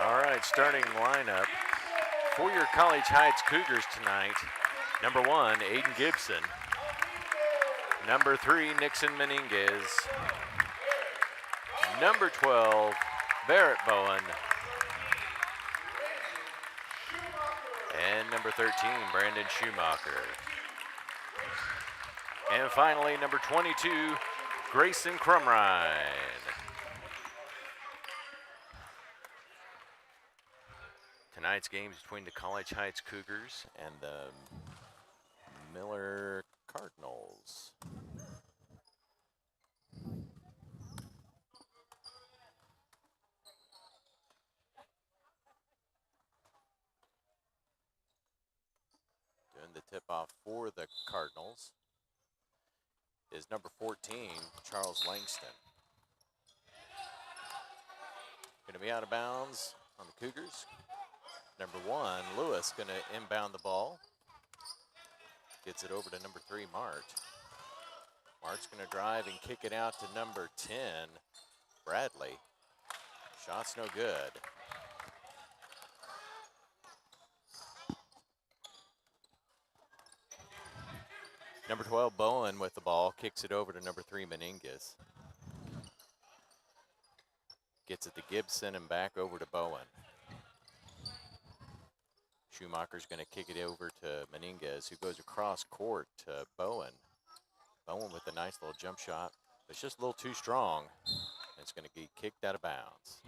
All right, starting lineup for your College Heights Cougars tonight. Number 1, Aiden Gibson. Number 3, Nixon Menendez. Number 12, Barrett Bowen. And number 13, Brandon Schumacher. And finally, number 22, Grayson Crumrine. Tonight's game is between the College Heights Cougars and the Miller Cardinals. Doing the tip-off for the Cardinals is number 14, Charles Langston. Going to be out of bounds on the Cougars. Number 1, Lewis, going to inbound the ball. Gets it over to number 3, Mart. Mart's going to drive and kick it out to number 10, Bradley. Shot's no good. Number 12, Bowen with the ball, kicks it over to number 3, Menendez. Gets it to Gibson and back over to Bowen. Schumacher's going to kick it over to Menendez, who goes across court to Bowen. Bowen with a nice little jump shot. It's just a little too strong. It's going to be kicked out of bounds.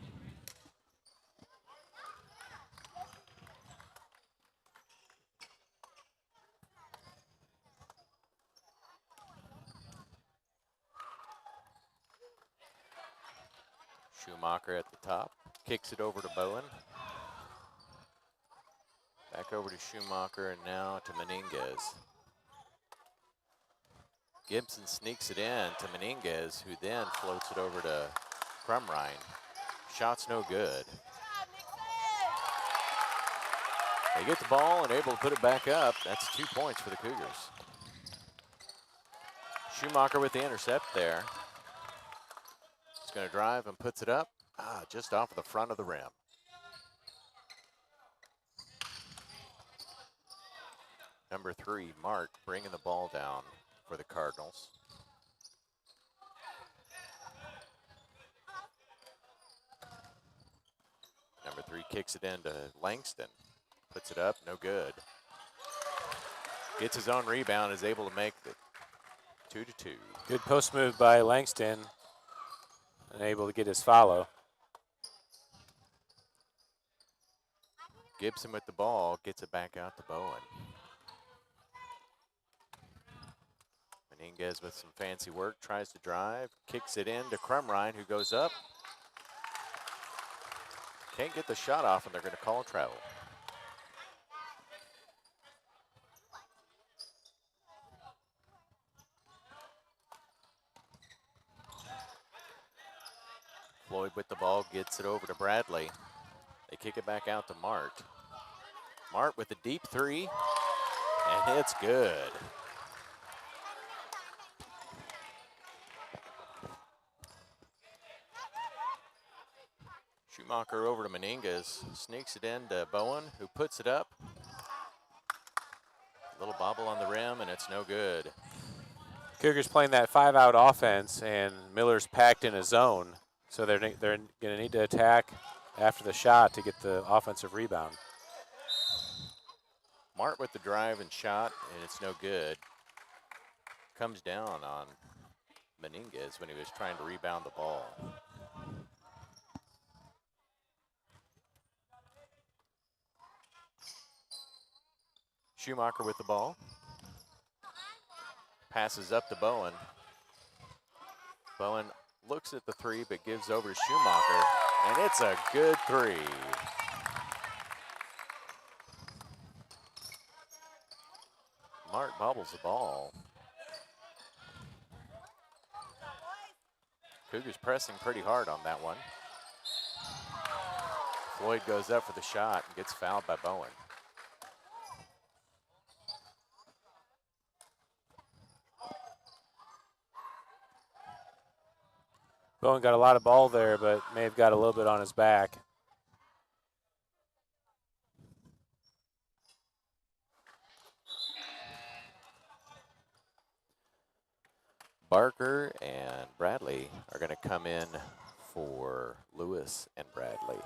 Schumacher at the top, kicks it over to Bowen. Back over to Schumacher and now to Menendez. Gibson sneaks it in to Menendez, who then floats it over to Crumrine. Shot's no good. They get the ball and able to put it back up. That's 2 points for the Cougars. Schumacher with the intercept there. He's going to drive and puts it up. Just off of the front of the rim. Number 3, Mart, bringing the ball down for the Cardinals. Number 3 kicks it into Langston. Puts it up, no good. Gets his own rebound, is able to make it 2-2. Good post move by Langston, and able to get his follow. Gibson with the ball, gets it back out to Bowen. Menendez with some fancy work, tries to drive, kicks it in to Crumrine, who goes up. Can't get the shot off, and they're going to call travel. Floyd with the ball, gets it over to Bradley. They kick it back out to Mart. Mart with a deep 3, and it's good. Schumacher over to Menendez, sneaks it in to Bowen, who puts it up. A little bobble on the rim, and it's no good. Cougars playing that 5-out offense, and Miller's packed in a zone, so they're going to need to attack after the shot to get the offensive rebound. Mart with the drive and shot, and it's no good. Comes down on Menendez when he was trying to rebound the ball. Schumacher with the ball. Passes up to Bowen. Bowen looks at the 3, but gives over to Schumacher, and it's a good 3. Mart bobbles the ball. Cougars pressing pretty hard on that one. Floyd goes up for the shot and gets fouled by Bowen. Bowen got a lot of ball there, but may have got a little bit on his back. Barker and Bradley are going to come in for Lewis and Bradley.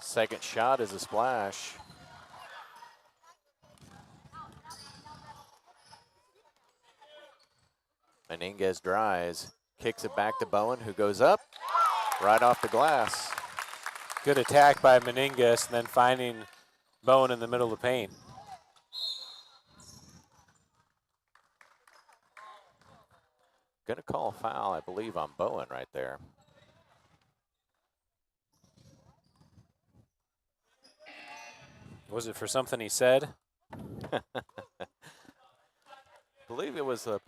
Second shot is a splash. Menendez dries, kicks it back to Bowen, who goes up right off the glass. Good attack by Menendez, and then finding Bowen in the middle of the paint. Going to call a foul, I believe, on Bowen right there. Was it for something he said? I believe it was a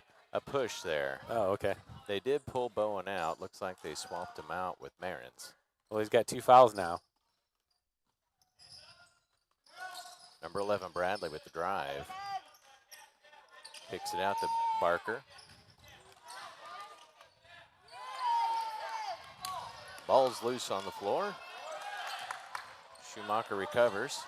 push there. Oh, okay. They did pull Bowen out. Looks like they swapped him out with Marins. Well, he's got 2 fouls now. Number 11, Bradley with the drive. Kicks it out to Barker. Ball's loose on the floor. Schumacher recovers.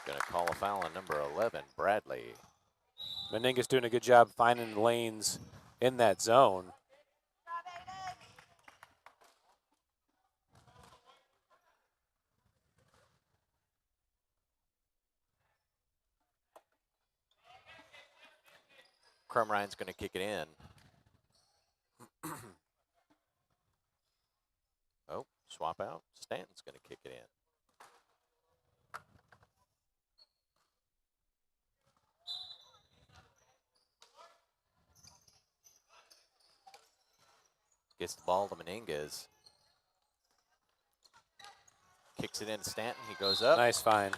Going to call a foul on number 11, Bradley. Menendez doing a good job finding lanes in that zone. Crumrine's going to kick it in. Oh, swap out. Stanton's going to kick it in. Gets the ball to Menendez. Kicks it in to Stanton. He goes up. Nice find.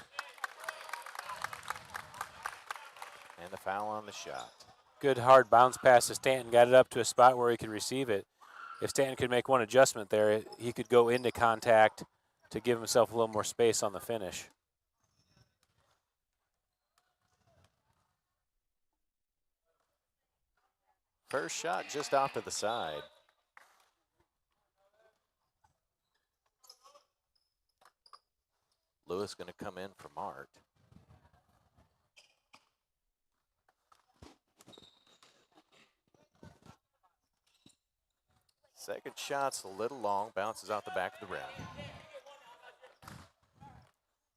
And the foul on the shot. Good hard bounce pass to Stanton. Got it up to a spot where he could receive it. If Stanton could make one adjustment there, he could go into contact to give himself a little more space on the finish. First shot just off to the side. Lewis going to come in for Mart. Second shot's a little long, bounces out the back of the rim.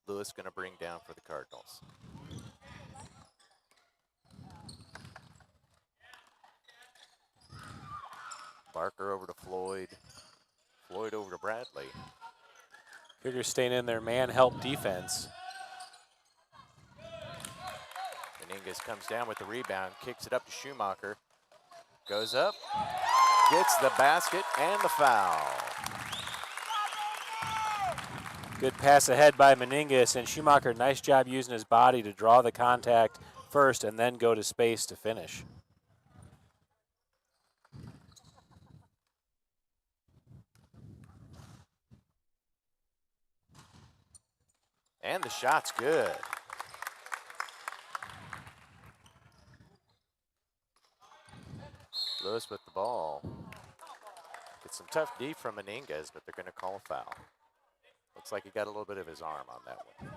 Lewis going to bring down for the Cardinals. Barker over to Floyd. Floyd over to Bradley. Cougars staying in their man help defense. Menendez comes down with the rebound, kicks it up to Schumacher. Goes up, gets the basket and the foul. Good pass ahead by Menendez, and Schumacher, nice job using his body to draw the contact first and then go to space to finish. And the shot's good. Lewis with the ball. It's some tough D from Menendez, but they're going to call a foul. Looks like he got a little bit of his arm on that one.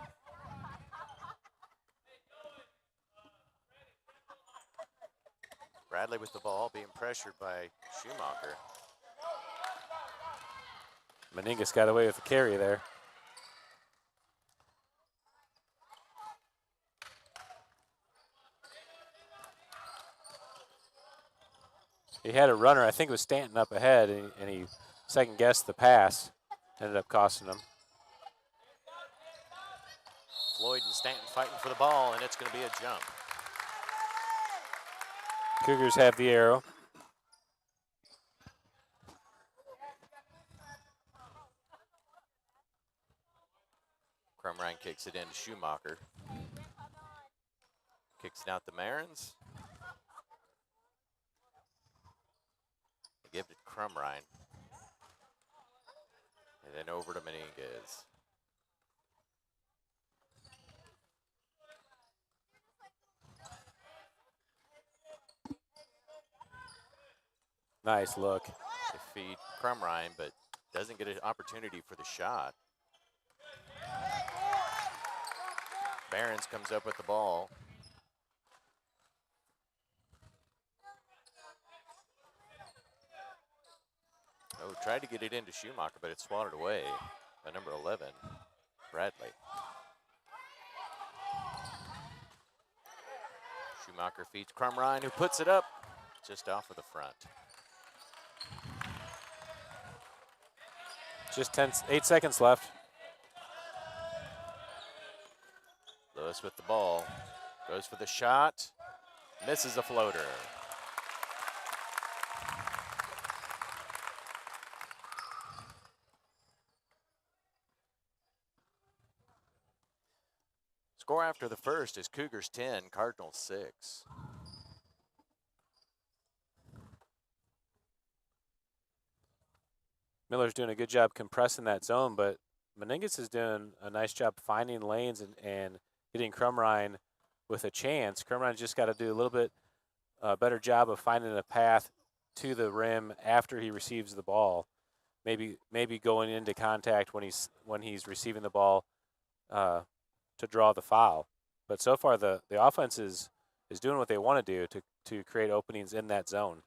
Bradley with the ball, being pressured by Schumacher. Menendez got away with the carry there. He had a runner, I think it was Stanton up ahead, and he second-guessed the pass. Ended up costing him. Floyd and Stanton fighting for the ball, and it's going to be a jump. Cougars have the arrow. Crumrine kicks it into Schumacher. Kicks it out to Marins. They give it to Crumrine. And then over to Menendez. Nice look. feed Crumrine, but doesn't get an opportunity for the shot. Barons comes up with the ball. Oh, tried to get it into Schumacher, but it's swatted away by number 11, Bradley. Schumacher feeds Crumrine, who puts it up just off of the front. Just 8 seconds left. Lewis with the ball, goes for the shot, misses a floater. Score after the first is Cougars 10, Cardinals 6. Miller's doing a good job compressing that zone, but Meningus is doing a nice job finding lanes and getting Crumrine with a chance. Crumrine's just got to do a little bit better job of finding a path to the rim after he receives the ball. Maybe going into contact when he's receiving the ball to draw the foul. But so far the offense is doing what they want to do to create openings in that zone.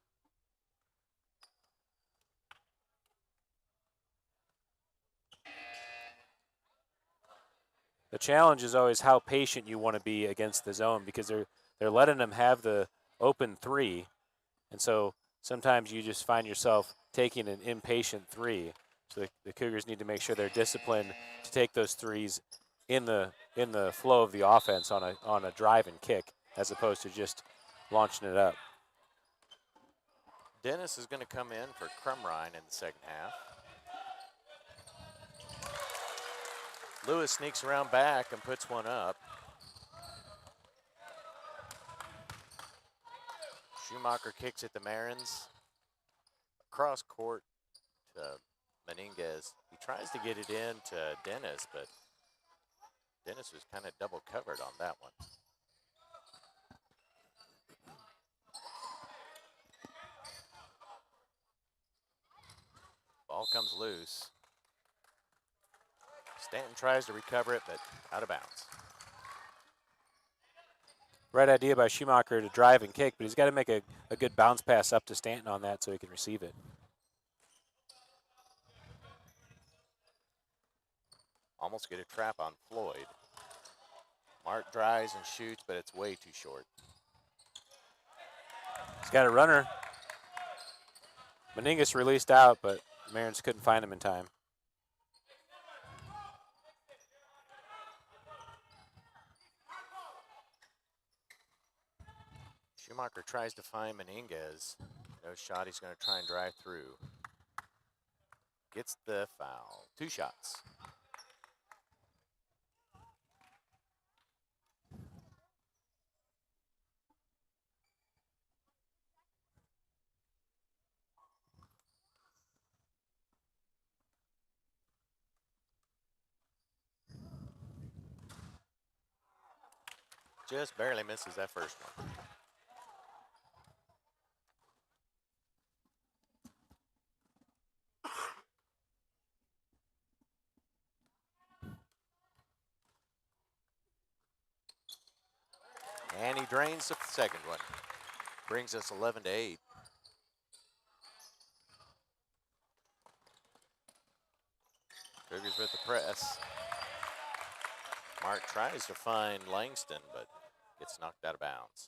The challenge is always how patient you want to be against the zone, because they're letting them have the open three, and so sometimes you just find yourself taking an impatient three. So the Cougars need to make sure they're disciplined to take those threes in the flow of the offense on a drive and kick, as opposed to just launching it up. Dennis is going to come in for Crumrine in the second half. Lewis sneaks around back and puts one up. Schumacher kicks at the Marins. Across court to Meninguez. He tries to get it in to Dennis, but Dennis was kind of double covered on that one. Ball comes loose. Stanton tries to recover it, but out of bounds. Right idea by Schumacher to drive and kick, but he's got to make a good bounce pass up to Stanton on that so he can receive it. Almost get a trap on Floyd. Mark drives and shoots, but it's way too short. He's got a runner. Meningus released out, but Marins couldn't find him in time. Schumacher tries to find Meninguez. No shot, he's going to try and drive through. Gets the foul. 2 shots. Just barely misses that first one. And he drains the second one. Brings us 11-8. Cougars with the press. Mark tries to find Langston, but gets knocked out of bounds.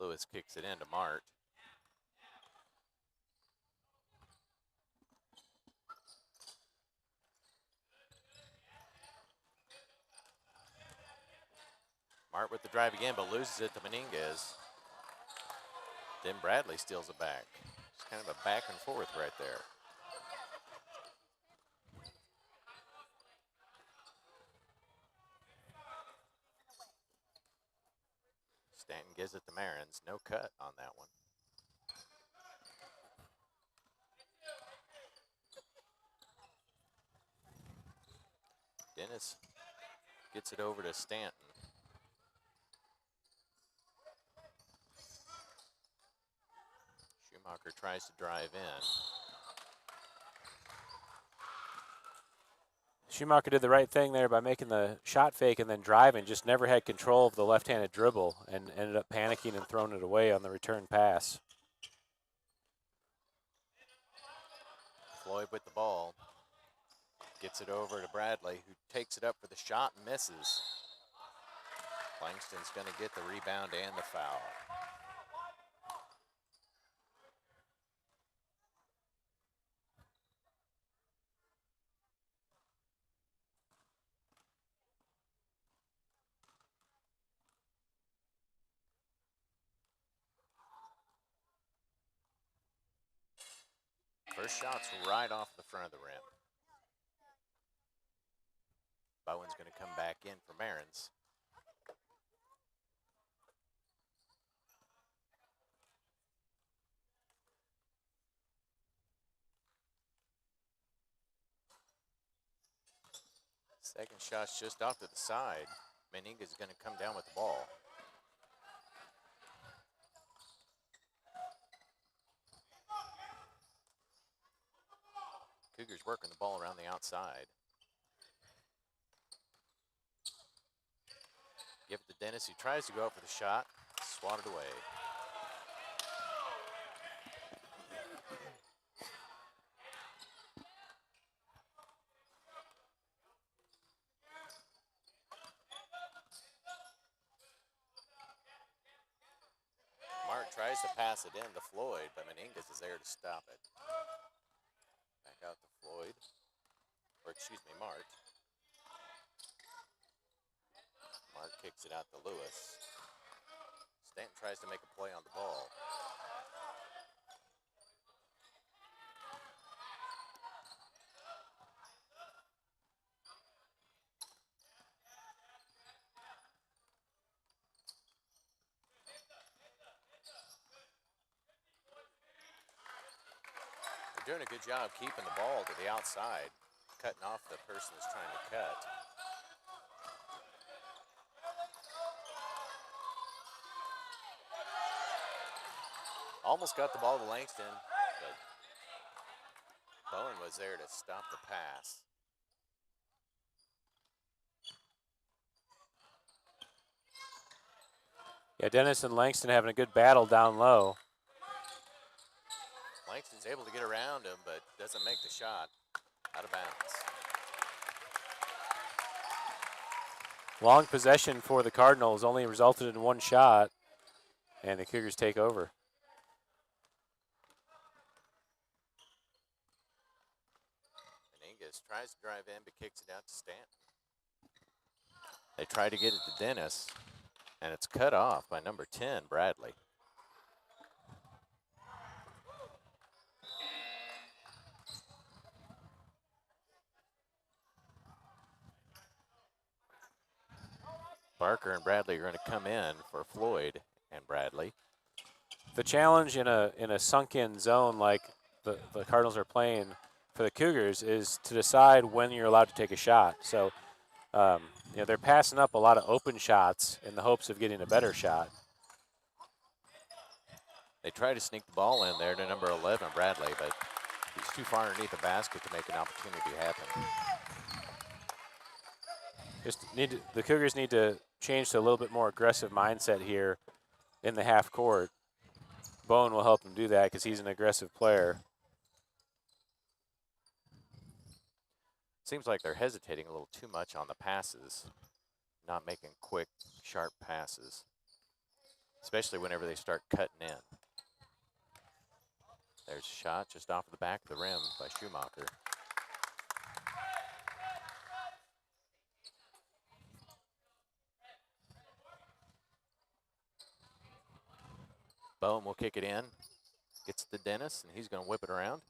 Lewis kicks it into Mart. Mart with the drive again, but loses it to Meninguez. Then Bradley steals it back. It's kind of a back and forth right there. Stanton gives it to Marins. No cut on that one. Dennis gets it over to Stanton. Schumacher tries to drive in. Schumacher did the right thing there by making the shot fake and then driving, just never had control of the left-handed dribble and ended up panicking and throwing it away on the return pass. Floyd with the ball. Gets it over to Bradley, who takes it up for the shot and misses. Langston's going to get the rebound and the foul. First shot's right off the front of the rim. Bowen's going to come back in for Marins. Second shot's just off to the side. Meninga's going to come down with the ball. Cougars working the ball around the outside. Give it to Dennis, who tries to go up for the shot. Swatted away. Mark tries to pass it in to Floyd, but Meningas is there to stop it. Back out to Floyd, or excuse me, Mark. Mark kicks it out to Lewis. Stanton tries to make a play on the ball. They're doing a good job keeping the ball to the outside, cutting off the person that's trying to cut. Almost got the ball to Langston, but Bowen was there to stop the pass. Yeah, Dennis and Langston having a good battle down low. Langston's able to get around him, but doesn't make the shot. Out of bounds. Long possession for the Cardinals only resulted in one shot, and the Cougars take over. Meningas tries to drive in, but kicks it out to Stanton. They try to get it to Dennis, and it's cut off by number 10, Bradley. Barker and Bradley are going to come in for Floyd and Bradley. The challenge in a sunk-in zone like the Cardinals are playing for the Cougars is to decide when you're allowed to take a shot. So, they're passing up a lot of open shots in the hopes of getting a better shot. They try to sneak the ball in there to number 11, Bradley, but he's too far underneath the basket to make an opportunity happen. The Cougars need to change to a little bit more aggressive mindset here in the half court. Bowen will help him do that because he's an aggressive player. Seems like they're hesitating a little too much on the passes, not making quick, sharp passes, especially whenever they start cutting in. There's a shot just off the back of the rim by Schumacher. Bowen will kick it in, gets to Dennis, and he's going to whip it around.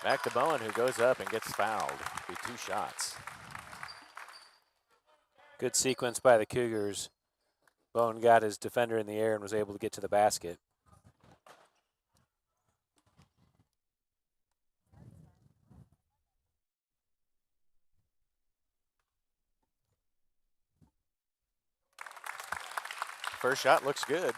Back to Bowen, who goes up and gets fouled. Be 2 shots. Good sequence by the Cougars. Bowen got his defender in the air and was able to get to the basket. First shot looks good.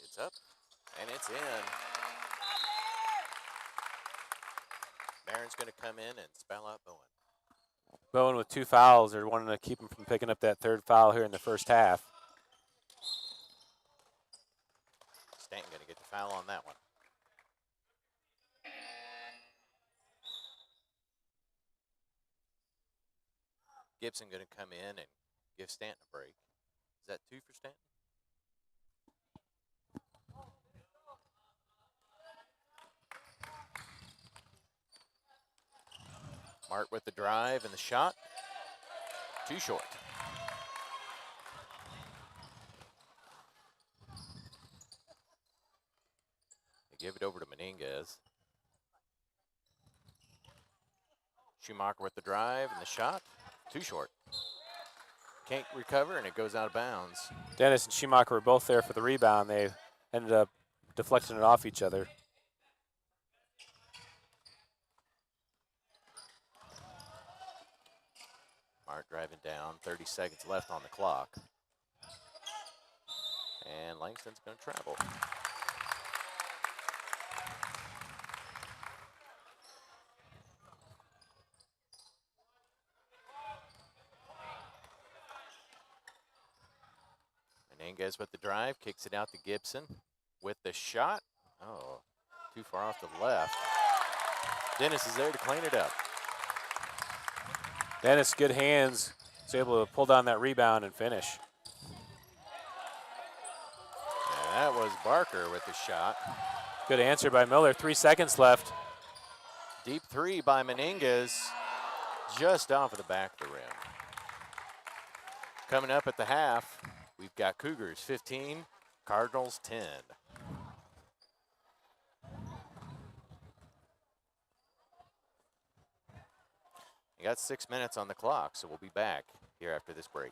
It's up, and it's in. Barron's going to come in and spell out Bowen. Bowen with 2 fouls. They're wanting to keep him from picking up that 3rd foul here in the first half. Stanton going to get the foul on that one. Gibson going to come in and give Stanton a break. Is that 2 for Stanton? Mark with the drive and the shot. Too short. They give it over to Menendez. Schumacher with the drive and the shot. Too short. Can't recover, and it goes out of bounds. Dennis and Schumacher were both there for the rebound. They ended up deflecting it off each other. Mark driving down, 30 seconds left on the clock. And Langston's going to travel. Menendez with the drive, kicks it out to Gibson with the shot. Oh, too far off to the left. Dennis is there to clean it up. Dennis, good hands, was able to pull down that rebound and finish. And that was Barker with the shot. Good answer by Miller. 3 seconds left. Deep 3 by Menendez, just off of the back of the rim. Coming up at the half, we've got Cougars 15, Cardinals 10. You got 6 minutes on the clock, so we'll be back here after this break.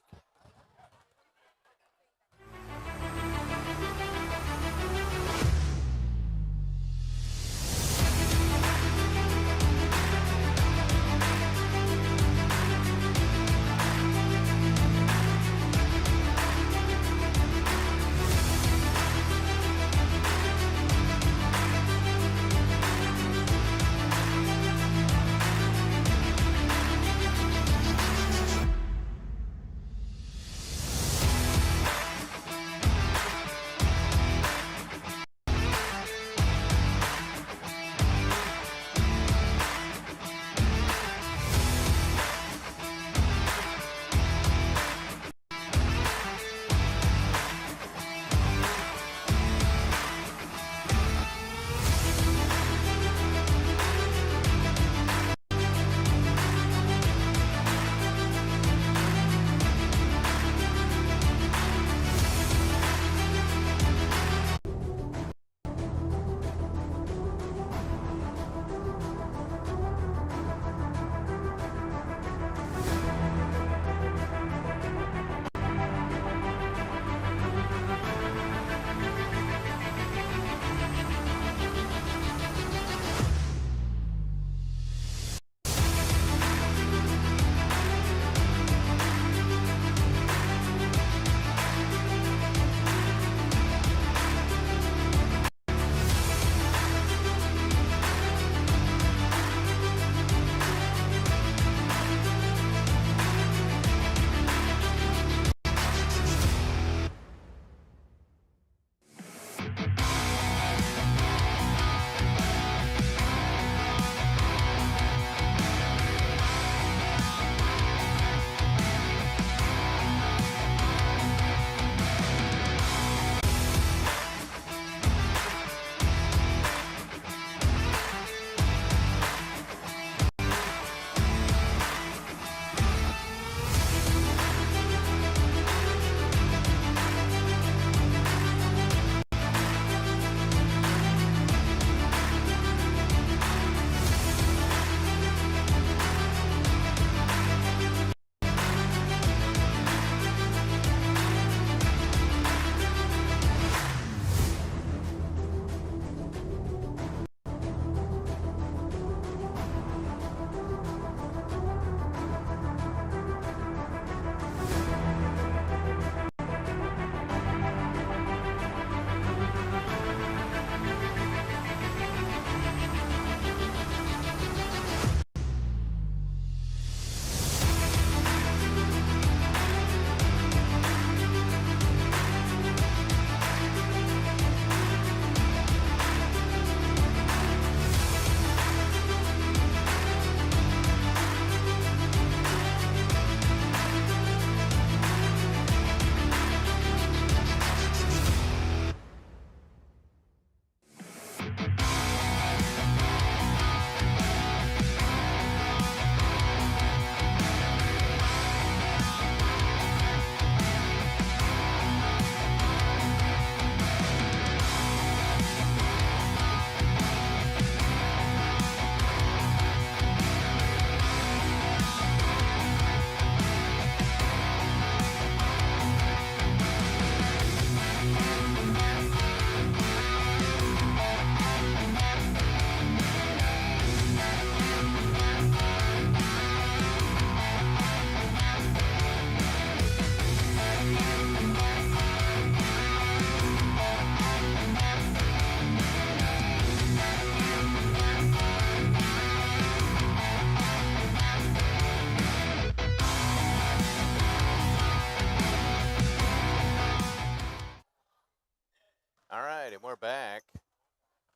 and we're back.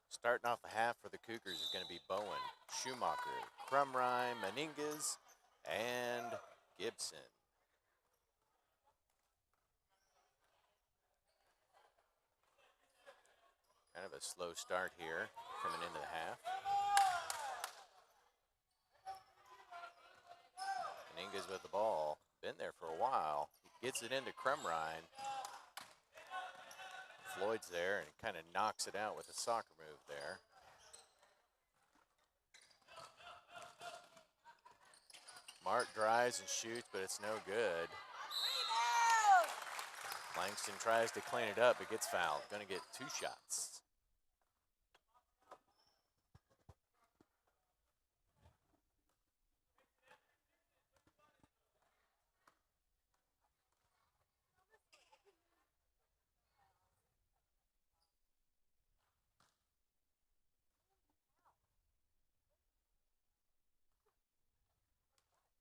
Starting off the half for the Cougars is going to be Bowen, Schumacher, Crumrine, Meninges, and Gibson. Kind of a slow start here coming into the half. Meninges with the ball. Been there for a while. He gets it into Crumrine. Floyd's there and kind of knocks it out with a soccer move there. Mark drives and shoots, but it's no good. Langston tries to clean it up, but gets fouled. Going to get 2 shots.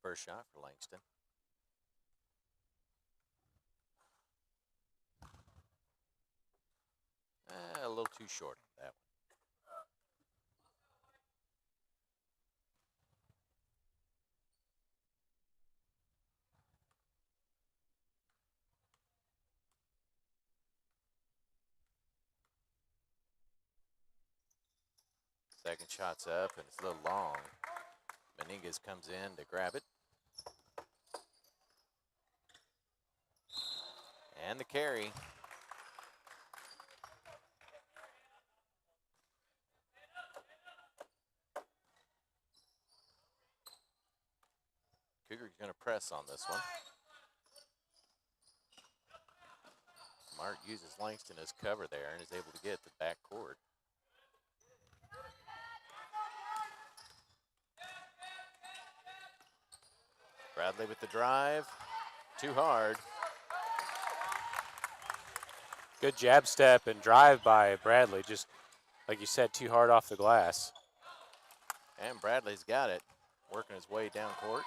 First shot for Langston. A little too short on that one. Second shot's up, and it's a little long. Meninges comes in to grab it. And the carry. Cougars going to press on this one. Mark uses Langston as cover there and is able to get the back court. Bradley with the drive. Too hard. Good jab step and drive by Bradley. Just like you said, too hard off the glass. And Bradley's got it. Working his way down court.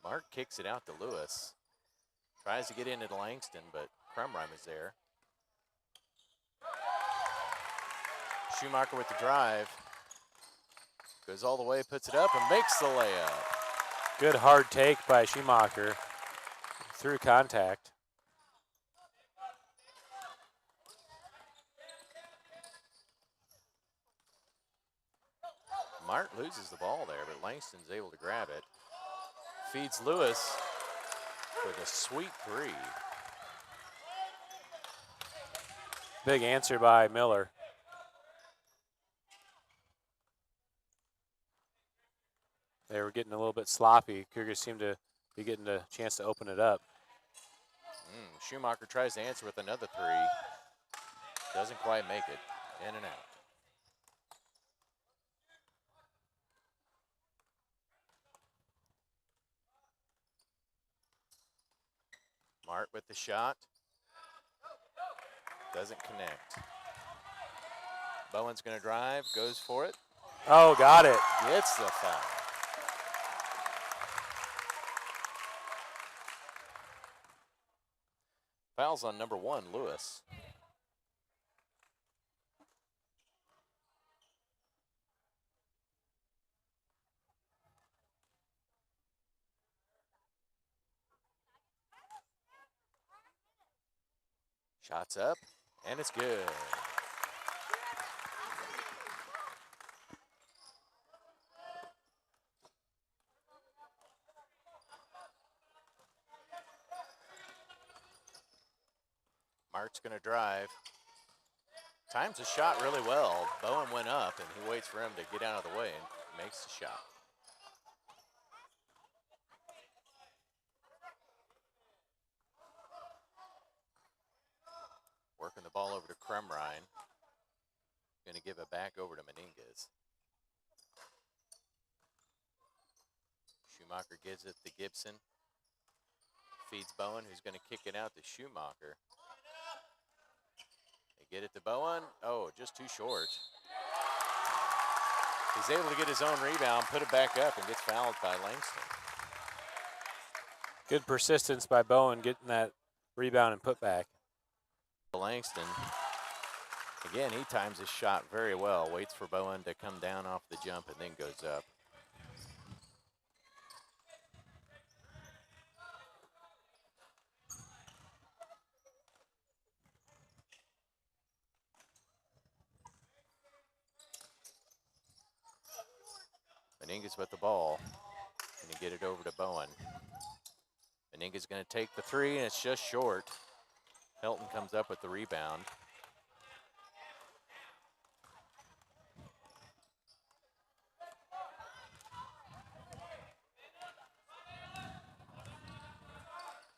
Mark kicks it out to Lewis. Tries to get into Langston, but Crumrine is there. Schumacher with the drive. Goes all the way, puts it up, and makes the layup. Good hard take by Schumacher through contact. Mark loses the ball there, but Langston's able to grab it. Feeds Lewis for the sweet 3. Big answer by Miller. They were getting a little bit sloppy. Cougars seemed to be getting a chance to open it up. Schumacher tries to answer with another 3. Doesn't quite make it. In and out. Mark with the shot. Doesn't connect. Bowen's going to drive, goes for it. Oh, got it. Gets the foul. Foul's on number 1, Lewis. Shots up, and it's good. Mark's going to drive. Times the shot really well. Bowen went up, and he waits for him to get out of the way and makes the shot. Working the ball over to Crumrine. Going to give it back over to Meninges. Schumacher gives it to Gibson. Feeds Bowen, who's going to kick it out to Schumacher. They get it to Bowen. Oh, just too short. He's able to get his own rebound, put it back up, and gets fouled by Langston. Good persistence by Bowen getting that rebound and put back. Langston, again, he times his shot very well. Waits for Bowen to come down off the jump and then goes up. Meningas with the ball. Can he get it over to Bowen? Meninga's going to take the three, and it's just short. Helton comes up with the rebound.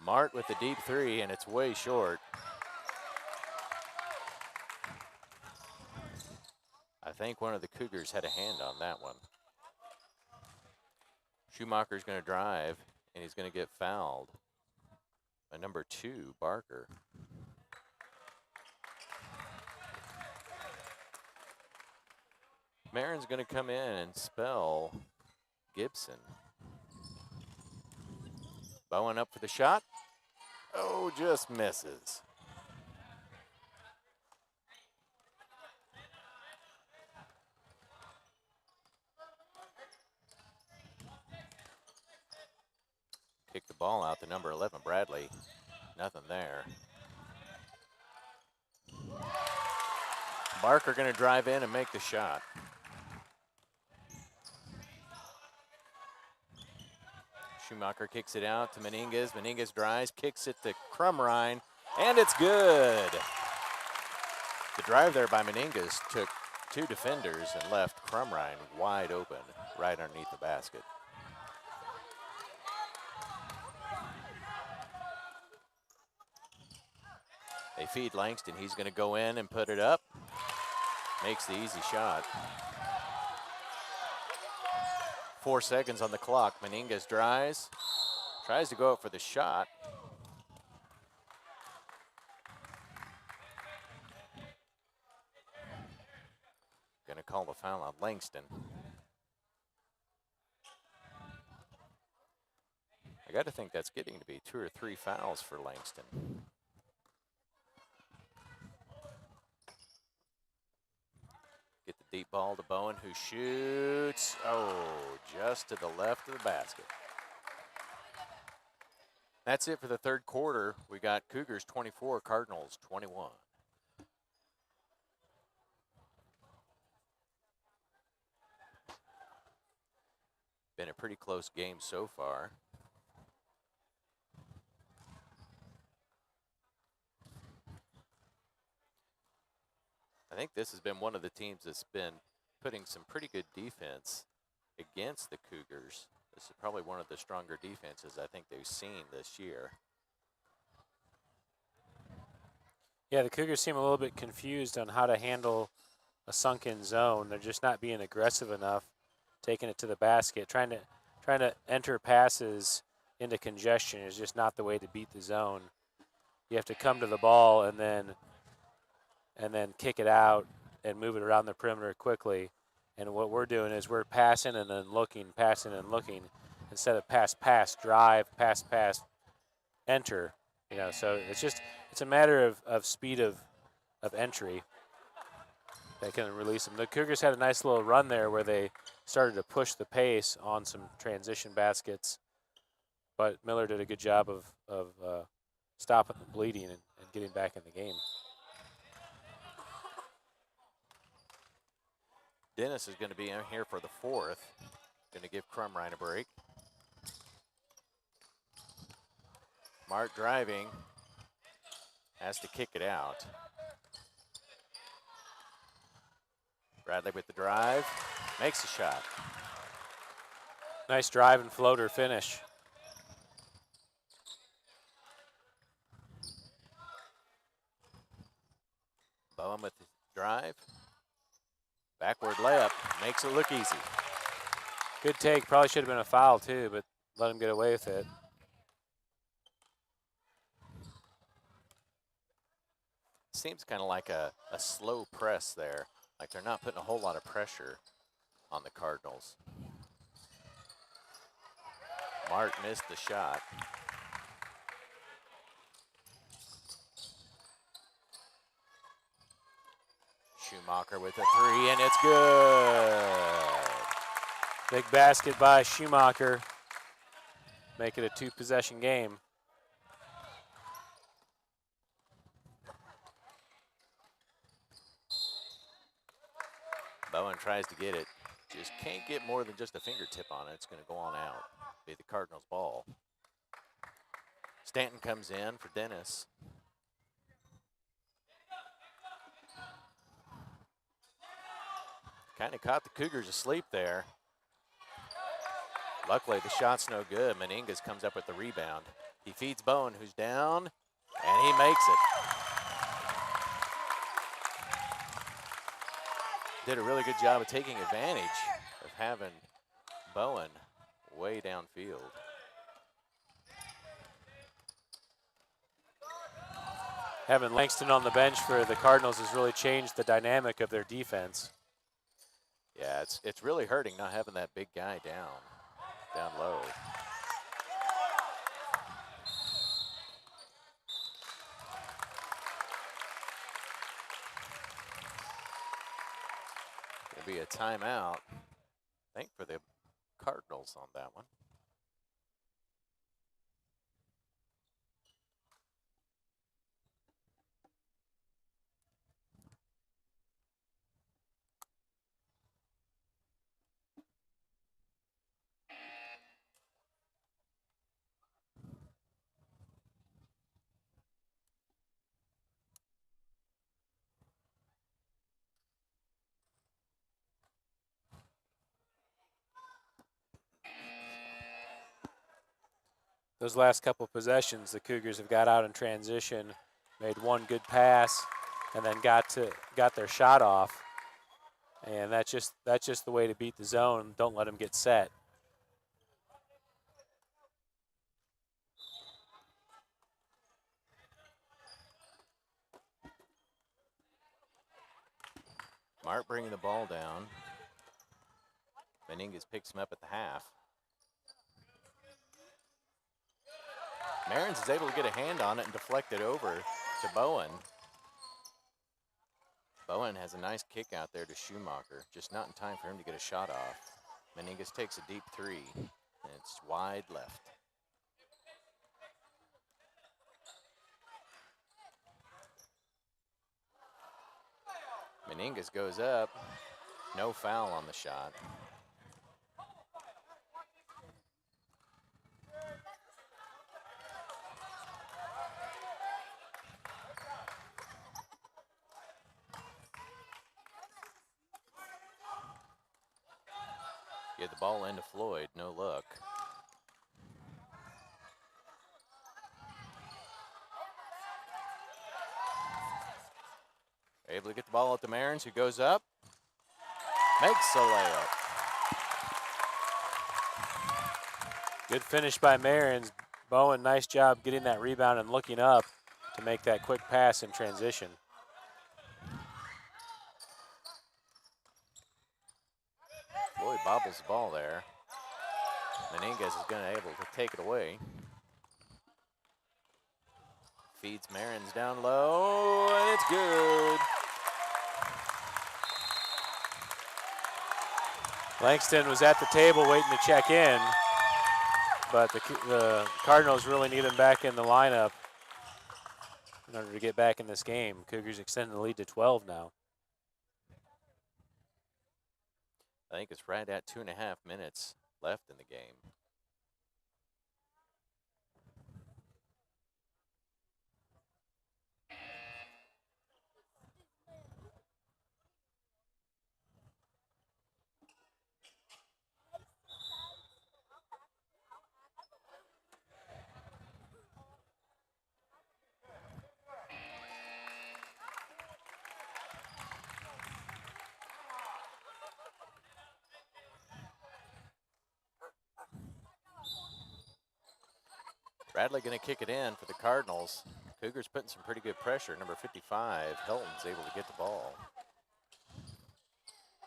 Mart with the deep three, and it's way short. I think one of the Cougars had a hand on that one. Schumacher's going to drive, and he's going to get fouled by number 2, Barker. Marin's going to come in and spell Gibson. Bowen up for the shot. Oh, just misses. Kick the ball out to number 11, Bradley. Nothing there. Barker going to drive in and make the shot. Schumacher kicks it out to Meningas. Meningas drives, kicks it to Crumrine, and it's good. The drive there by Meningas took 2 defenders and left Crumrine wide open right underneath the basket. They feed Langston. He's going to go in and put it up. Makes the easy shot. 4 seconds on the clock. Meningas drives. Tries to go up for the shot. Going to call the foul on Langston. I got to think that's getting to be 2 or 3 fouls for Langston. Get the deep ball to Bowen, who shoots. Oh, just to the left of the basket. That's it for the third quarter. We got Cougars 24, Cardinals 21. Been a pretty close game so far. I think this has been one of the teams that's been putting some pretty good defense against the Cougars. This is probably one of the stronger defenses I think they've seen this year. Yeah, the Cougars seem a little bit confused on how to handle a sunken zone. They're just not being aggressive enough, taking it to the basket. Trying to enter passes into congestion is just not the way to beat the zone. You have to come to the ball and then kick it out and move it around the perimeter quickly. And what we're doing is we're passing and then looking, instead of pass, drive, pass, enter. You know, so it's a matter of speed of entry that can release them. The Cougars had a nice little run there where they started to push the pace on some transition baskets, but Miller did a good job of stopping the bleeding and getting back in the game. Dennis is going to be in here for the 4th. Going to give Crumrine a break. Mart driving. Has to kick it out. Bradley with the drive. Makes a shot. Nice drive and floater finish. Bowen with the drive. Backward layup, makes it look easy. Good take, probably should have been a foul too, but let him get away with it. Seems kind of like a slow press there, like they're not putting a whole lot of pressure on the Cardinals. Mart missed the shot. Schumacher with a three, and it's good. Big basket by Schumacher. Make it a 2-possession game. Bowen tries to get it. Just can't get more than just a fingertip on it. It's going to go on out. Be the Cardinals' ball. Stanton comes in for Dennis. Kind of caught the Cougars asleep there. Luckily, the shot's no good. Meningas comes up with the rebound. He feeds Bowen, who's down, and he makes it. Did a really good job of taking advantage of having Bowen way downfield. Having Langston on the bench for the Cardinals has really changed the dynamic of their defense. Yeah, it's really hurting not having that big guy down low. Gonna be a timeout, I think, for the Cardinals on that one. Those last couple of possessions, the Cougars have got out in transition, made one good pass, and then got their shot off. And that's just the way to beat the zone. Don't let them get set. Mark bringing the ball down. Meningas picks him up at the half. Marins is able to get a hand on it and deflect it over to Bowen. Bowen has a nice kick out there to Schumacher, just not in time for him to get a shot off. Meningas takes a deep three, and it's wide left. Meningas goes up, no foul on the shot. Get the ball into Floyd, no look. Able to get the ball at the Marins, who goes up, makes a layup. Good finish by Marins. Bowen, nice job getting that rebound and looking up to make that quick pass in transition. Floyd bobbles the ball there. Meningas is going to be able to take it away. Feeds Marins down low, and it's good. Langston was at the table waiting to check in, but the Cardinals really need him back in the lineup in order to get back in this game. Cougars extending the lead to 12 now. I think it's right at 2.5 minutes left in the game. Bradley going to kick it in for the Cardinals. Cougars putting some pretty good pressure. Number 55, Hilton's able to get the ball.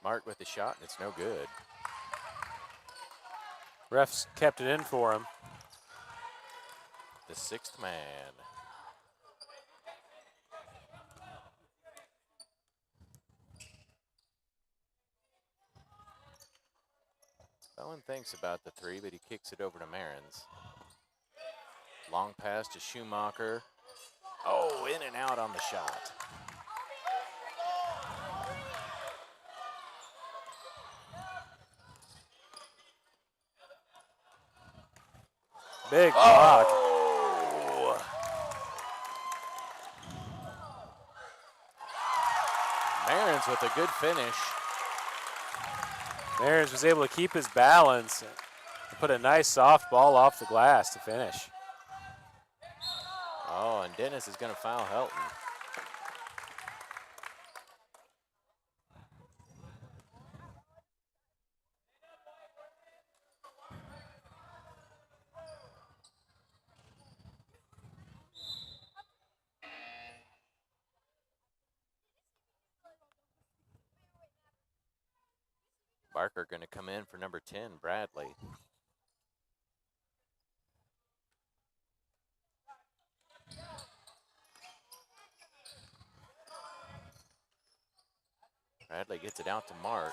Mark with the shot, and it's no good. Refs kept it in for him. The sixth man. Bowen thinks about the three, but he kicks it over to Marins. Long pass to Schumacher. Oh, in and out on the shot. Big block. Oh! Marins with a good finish. Marins was able to keep his balance and put a nice soft ball off the glass to finish. Oh, and Dennis is going to foul Helton. Barker going to come in for number 10, Bradley. Bradley gets it out to Mark.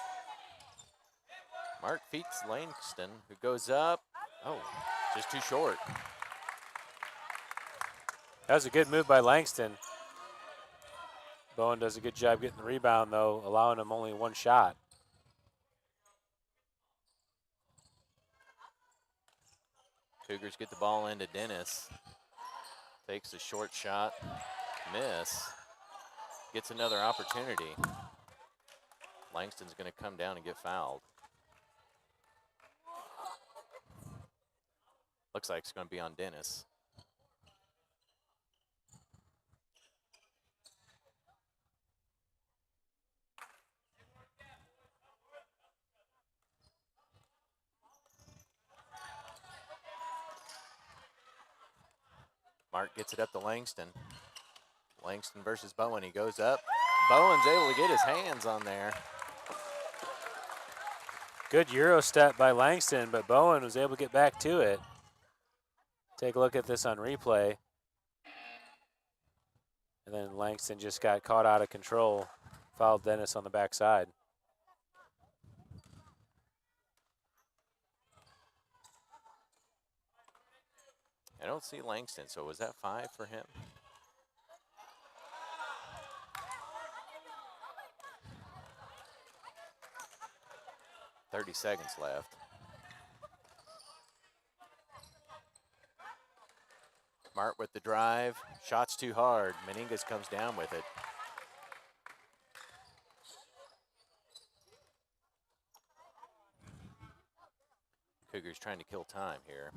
Mark feeds Langston, who goes up. Oh, just too short. That was a good move by Langston. Bowen does a good job getting the rebound, though, allowing him only one shot. Cougars get the ball into Dennis. Takes a short shot, miss. Gets another opportunity. Langston's going to come down and get fouled. Looks like it's going to be on Dennis. Mark gets it up to Langston. Langston versus Bowen. He goes up. Bowen's able to get his hands on there. Good Euro step by Langston, but Bowen was able to get back to it. Take a look at this on replay. And then Langston just got caught out of control. Fouled Dennis on the backside. I don't see Langston, so was that 5 for him? $30 seconds left. Mark with the drive. Shot's too hard. Meningas comes down with it. Cougars trying to kill time here.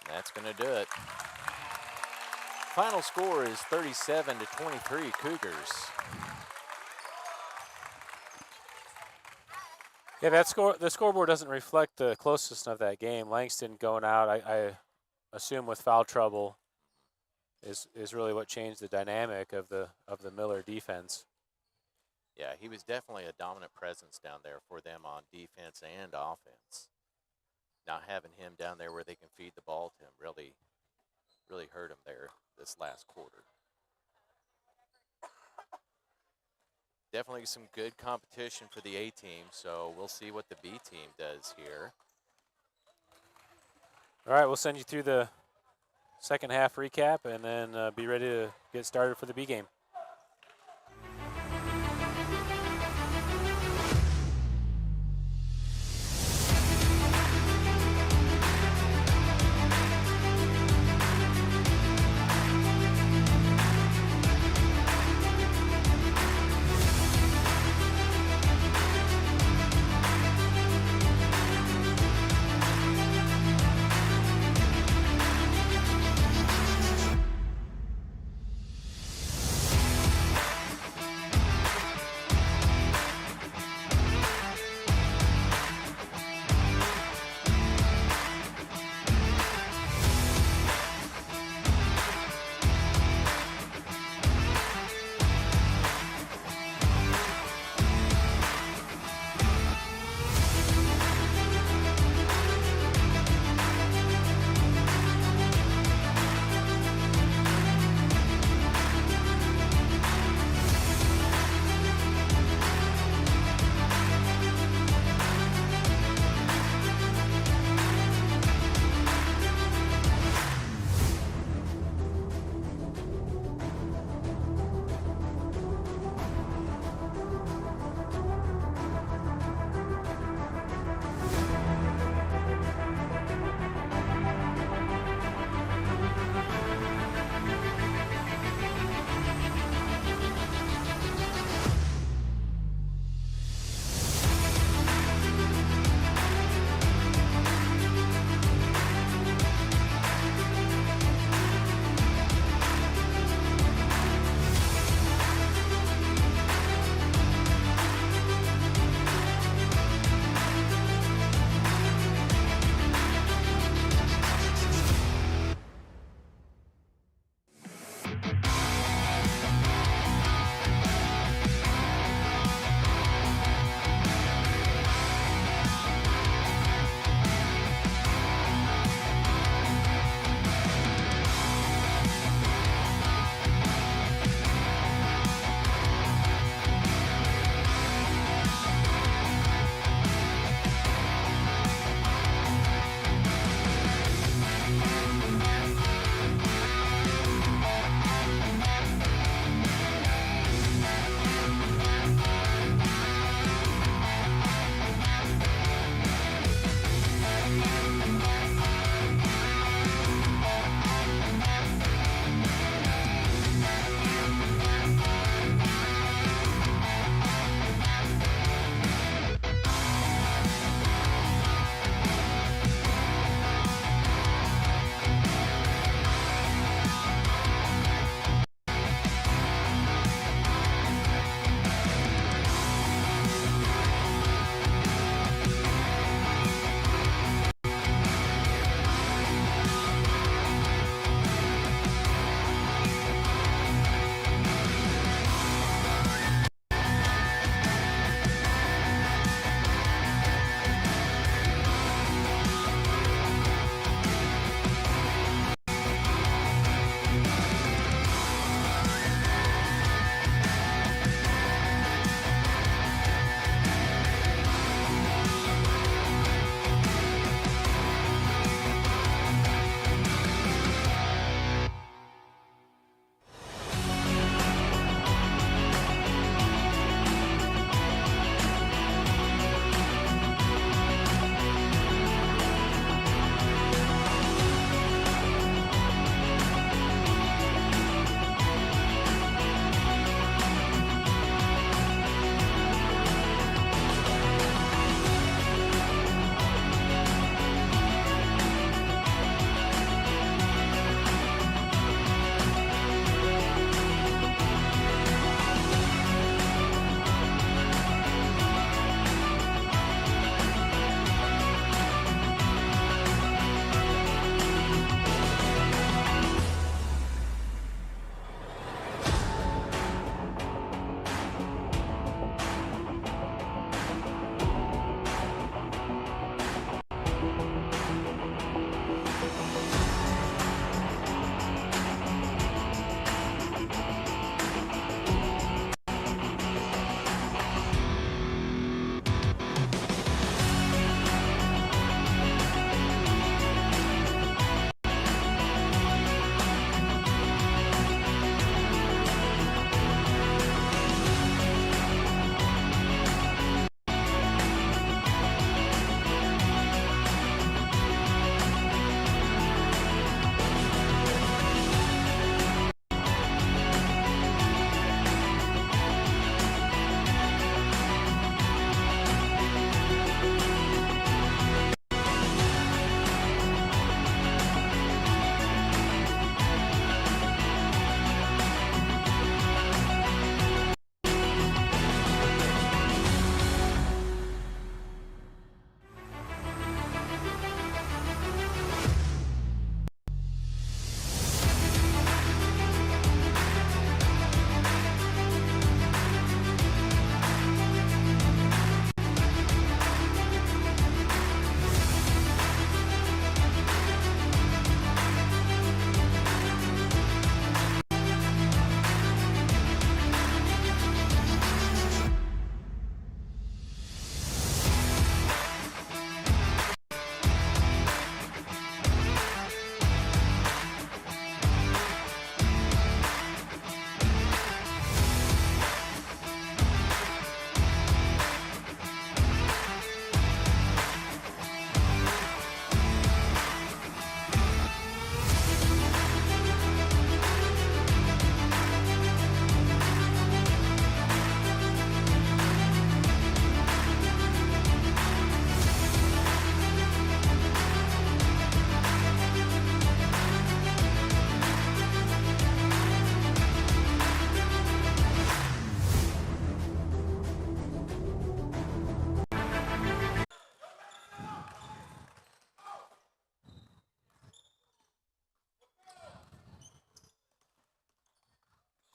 That's going to do it. Final score is 37-23 Cougars. Yeah, the scoreboard doesn't reflect the closeness of that game. Langston going out, I assume with foul trouble, is really what changed the dynamic of the Miller defense. Yeah, he was definitely a dominant presence down there for them on defense and offense. Not having him down there where they can feed the ball to him really hurt him there this last quarter. Definitely some good competition for the A team, so we'll see what the B team does here. All right, we'll send you through the second half recap and then be ready to get started for the B game.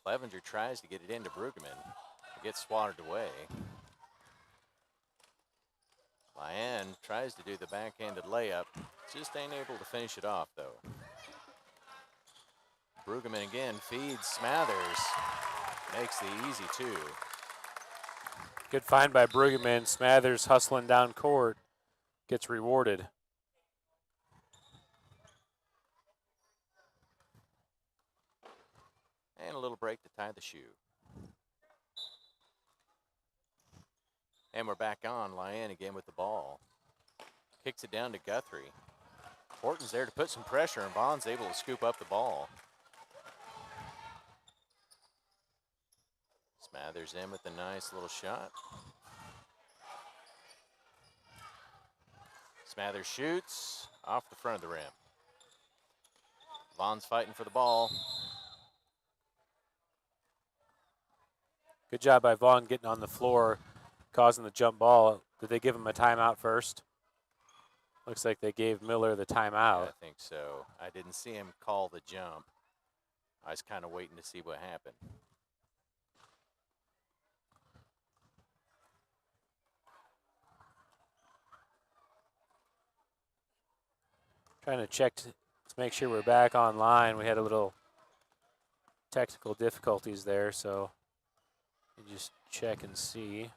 Clevenger tries to get it into Brueggemann. It gets swatted away. Lyon tries to do the backhanded layup. Just ain't able to finish it off, though. Brueggemann again feeds Smathers. Makes the easy two. Good find by Brueggemann. Smathers hustling down court. Gets rewarded. And a little break to tie the shoe. And we're back on. Lyon again with the ball. Kicks it down to Guthrie. Horton's there to put some pressure, and Vaughn's able to scoop up the ball. Smathers in with a nice little shot. Smathers shoots off the front of the rim. Vaughn's fighting for the ball. Good job by Vaughn getting on the floor, causing the jump ball. Did they give him a timeout first? Looks like they gave Miller the timeout. Yeah, I think so. I didn't see him call the jump. I was kind of waiting to see what happened. Trying to check to make sure we're back online. We had a little technical difficulties there, so you just check and see.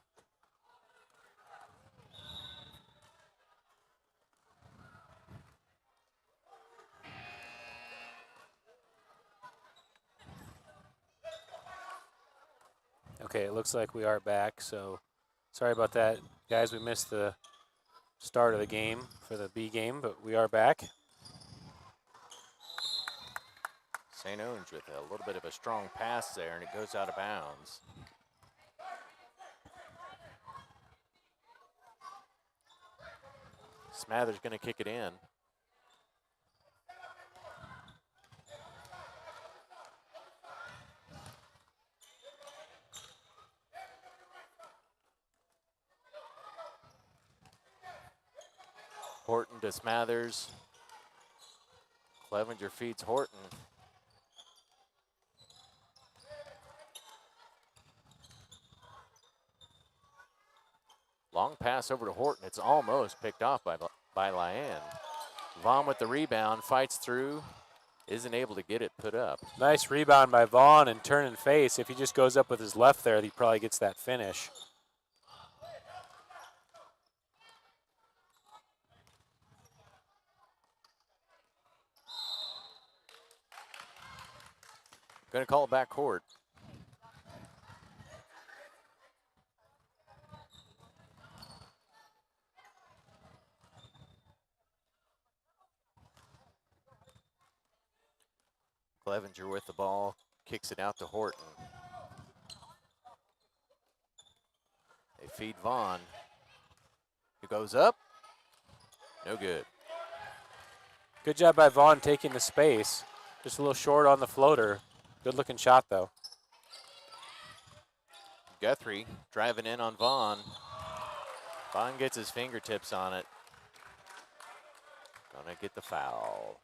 Okay, it looks like we are back, so sorry about that. Guys, we missed the start of the game for the B game, but we are back. St. Owens with a little bit of a strong pass there, and it goes out of bounds. Smathers going to kick it in. Horton to Smathers. Clevenger feeds Horton. Long pass over to Horton. It's almost picked off by Lyon. Vaughn with the rebound, fights through, isn't able to get it put up. Nice rebound by Vaughn and turn and face. If he just goes up with his left there, he probably gets that finish. Going to call it back court. Clevenger with the ball, kicks it out to Horton. They feed Vaughn. He goes up. No good. Good job by Vaughn taking the space. Just a little short on the floater. Good looking shot though. Guthrie driving in on Vaughn. Vaughn gets his fingertips on it. Gonna get the foul.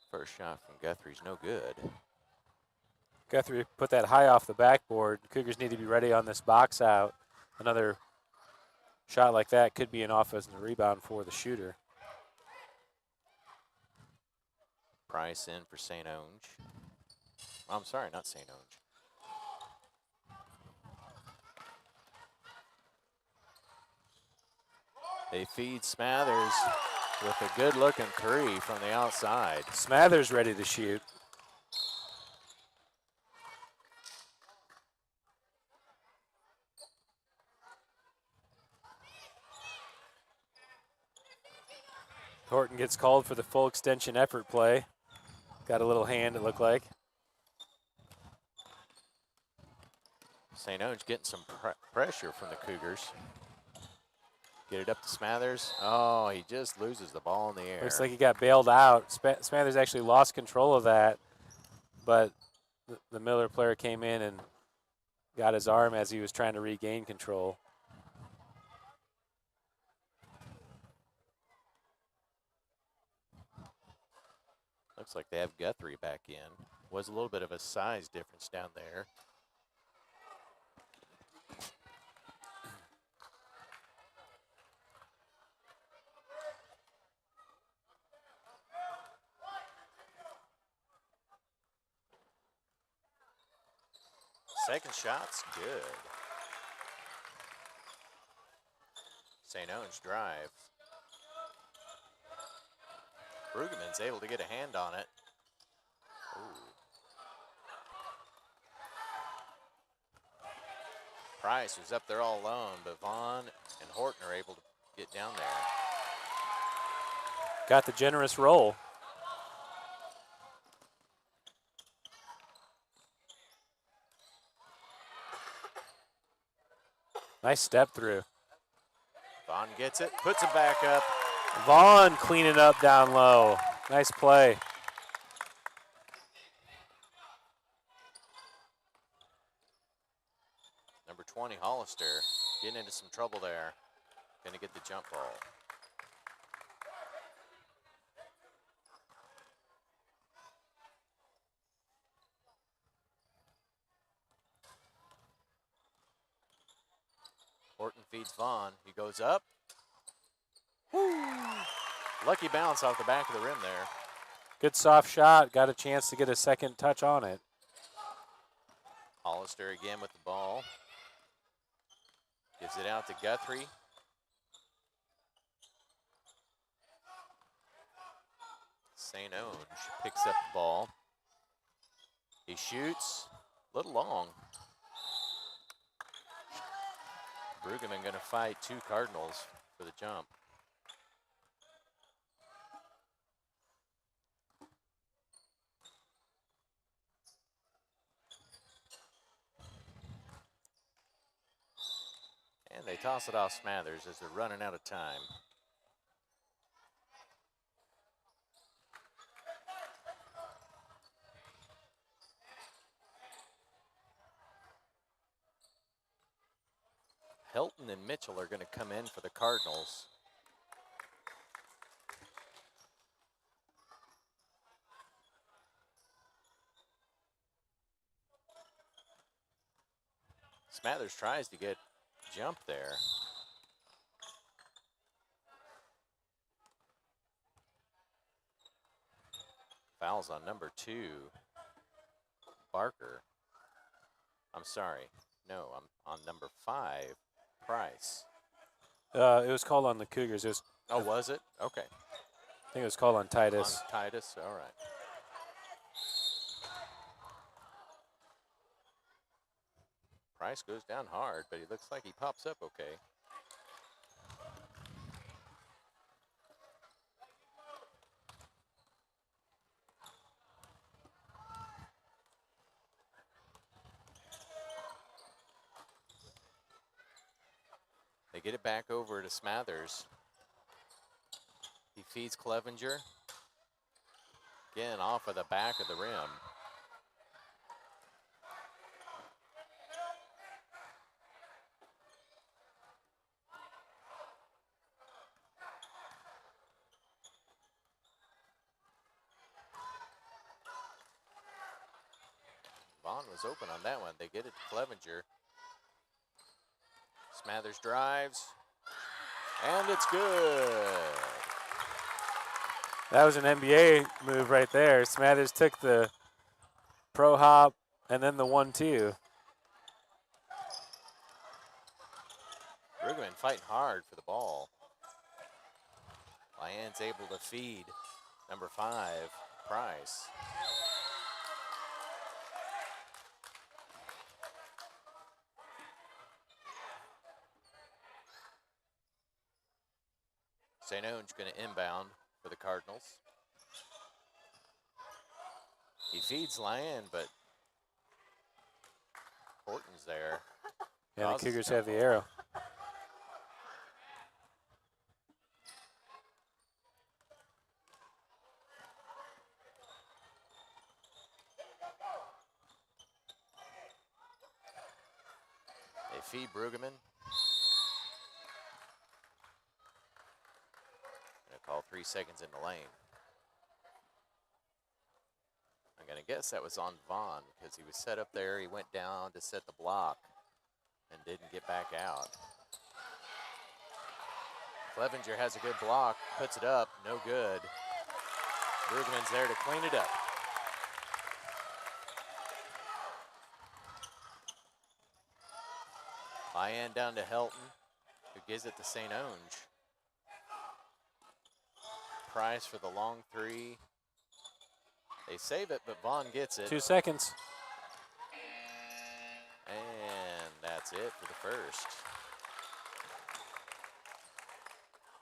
First shot from Guthrie's no good. Guthrie put that high off the backboard. Cougars need to be ready on this box out. Another shot like that could be an offensive rebound for the shooter. Price in for St. Onge. I'm sorry, not St. Onge. They feed Smathers with a good-looking three from the outside. Smathers ready to shoot. Horton gets called for the full extension effort play. Got a little hand, it looked like. St. Onge getting some pressure from the Cougars. Get it up to Smathers. Oh, he just loses the ball in the air. Looks like he got bailed out. Smathers actually lost control of that, but the Miller player came in and got his arm as he was trying to regain control. Looks like they have Guthrie back in. Was a little bit of a size difference down there. Second shot's good. St. Owen's drive. Brueggemann's able to get a hand on it. Ooh. Price was up there all alone, but Vaughn and Horton are able to get down there. Got the generous roll. Nice step through. Vaughn gets it, puts it back up. Vaughn cleaning up down low. Nice play. Number 20, Hollister, getting into some trouble there. Gonna get the jump ball. Horton feeds Vaughn. He goes up. Woo! Lucky bounce off the back of the rim there. Good soft shot. Got a chance to get a second touch on it. Hollister again with the ball. Gives it out to Guthrie. St. Onge picks up the ball. He shoots. A little long. Brueggemann going to fight two Cardinals for the jump. And they toss it off Smathers as they're running out of time. Helton and Mitchell are going to come in for the Cardinals. Smathers tries to get jump there. Fouls on number 2, Barker. I'm sorry. No, I'm on number 5, Price. It was called on the Cougars. It was, Oh, was it? Okay. I think it was called on Titus. On Titus, all right. Price goes down hard, but he looks like he pops up okay. They get it back over to Smathers. He feeds Clevenger. Again, off of the back of the rim. Vaughn was open on that one. They get it to Clevenger. Smathers drives, and it's good. That was an NBA move right there. Smathers took the pro hop and then the 1-2. Brueggemann fighting hard for the ball. Lyann's able to feed number 5, Price. St. Onge going to inbound for the Cardinals. He feeds Lyon, but Horton's there. Yeah, the Cougars have the arrow. Fee Brueggemann. Gonna call 3 seconds in the lane. I'm gonna guess that was on Vaughn because he was set up there. He went down to set the block and didn't get back out. Clevenger has a good block, puts it up, no good. Brueggemann's there to clean it up. High end down to Helton, who gives it to St. Onge. Price for the long three. They save it, but Vaughn gets it. 2 seconds. And that's it for the first.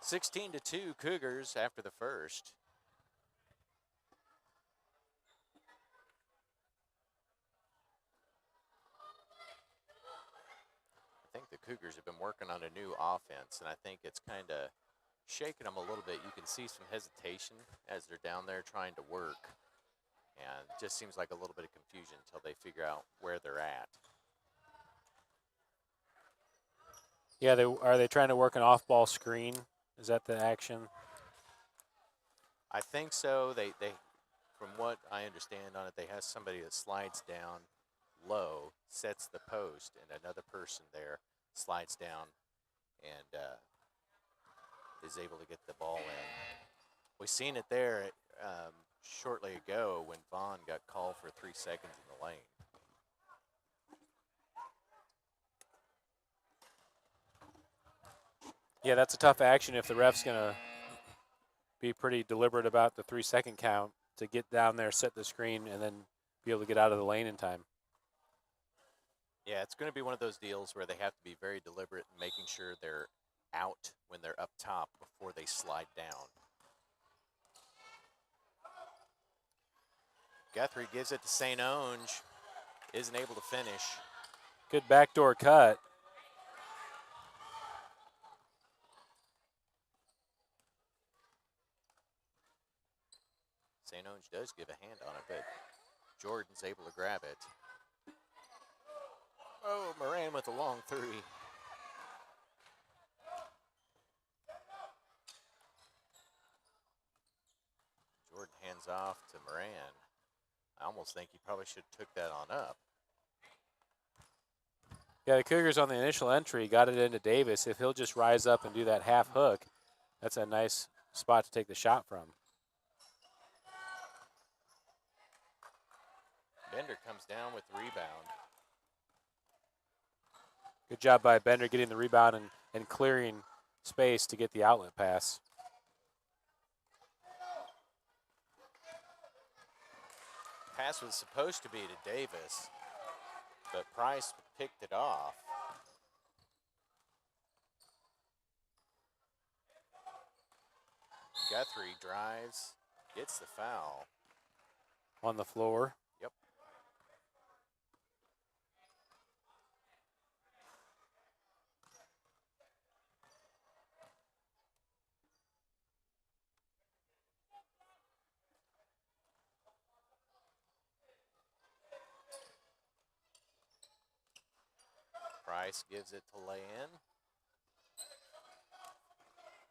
16-2 Cougars after the first. I think the Cougars have been working on a new offense, and I think it's kind of shaking them a little bit. You can see some hesitation as they're down there trying to work, and it just seems like a little bit of confusion until they figure out where they're at. Yeah, are they trying to work an off-ball screen? Is that the action? I think so. They from what I understand on it, they have somebody that slides down low, sets the post, and another person there slides down and is able to get the ball in. We've seen it there shortly ago when Vaughn got called for 3 seconds in the lane. Yeah, that's a tough action if the ref's going to be pretty deliberate about the 3-second count to get down there, set the screen, and then be able to get out of the lane in time. Yeah, it's going to be one of those deals where they have to be very deliberate in making sure they're out when they're up top before they slide down. Guthrie gives it to St. Onge, isn't able to finish. Good backdoor cut. St. Onge does give a hand on it, but Jordan's able to grab it. Oh, Moran with a long three. Jordan hands off to Moran. I almost think he probably should have took that on up. Yeah, the Cougars on the initial entry got it into Davis. If he'll just rise up and do that half hook, that's a nice spot to take the shot from. Bender comes down with the rebound. Good job by Bender getting the rebound and clearing space to get the outlet pass. Pass was supposed to be to Davis, but Price picked it off. Guthrie drives, gets the foul. On the floor. Yep. Price gives it to Leyen.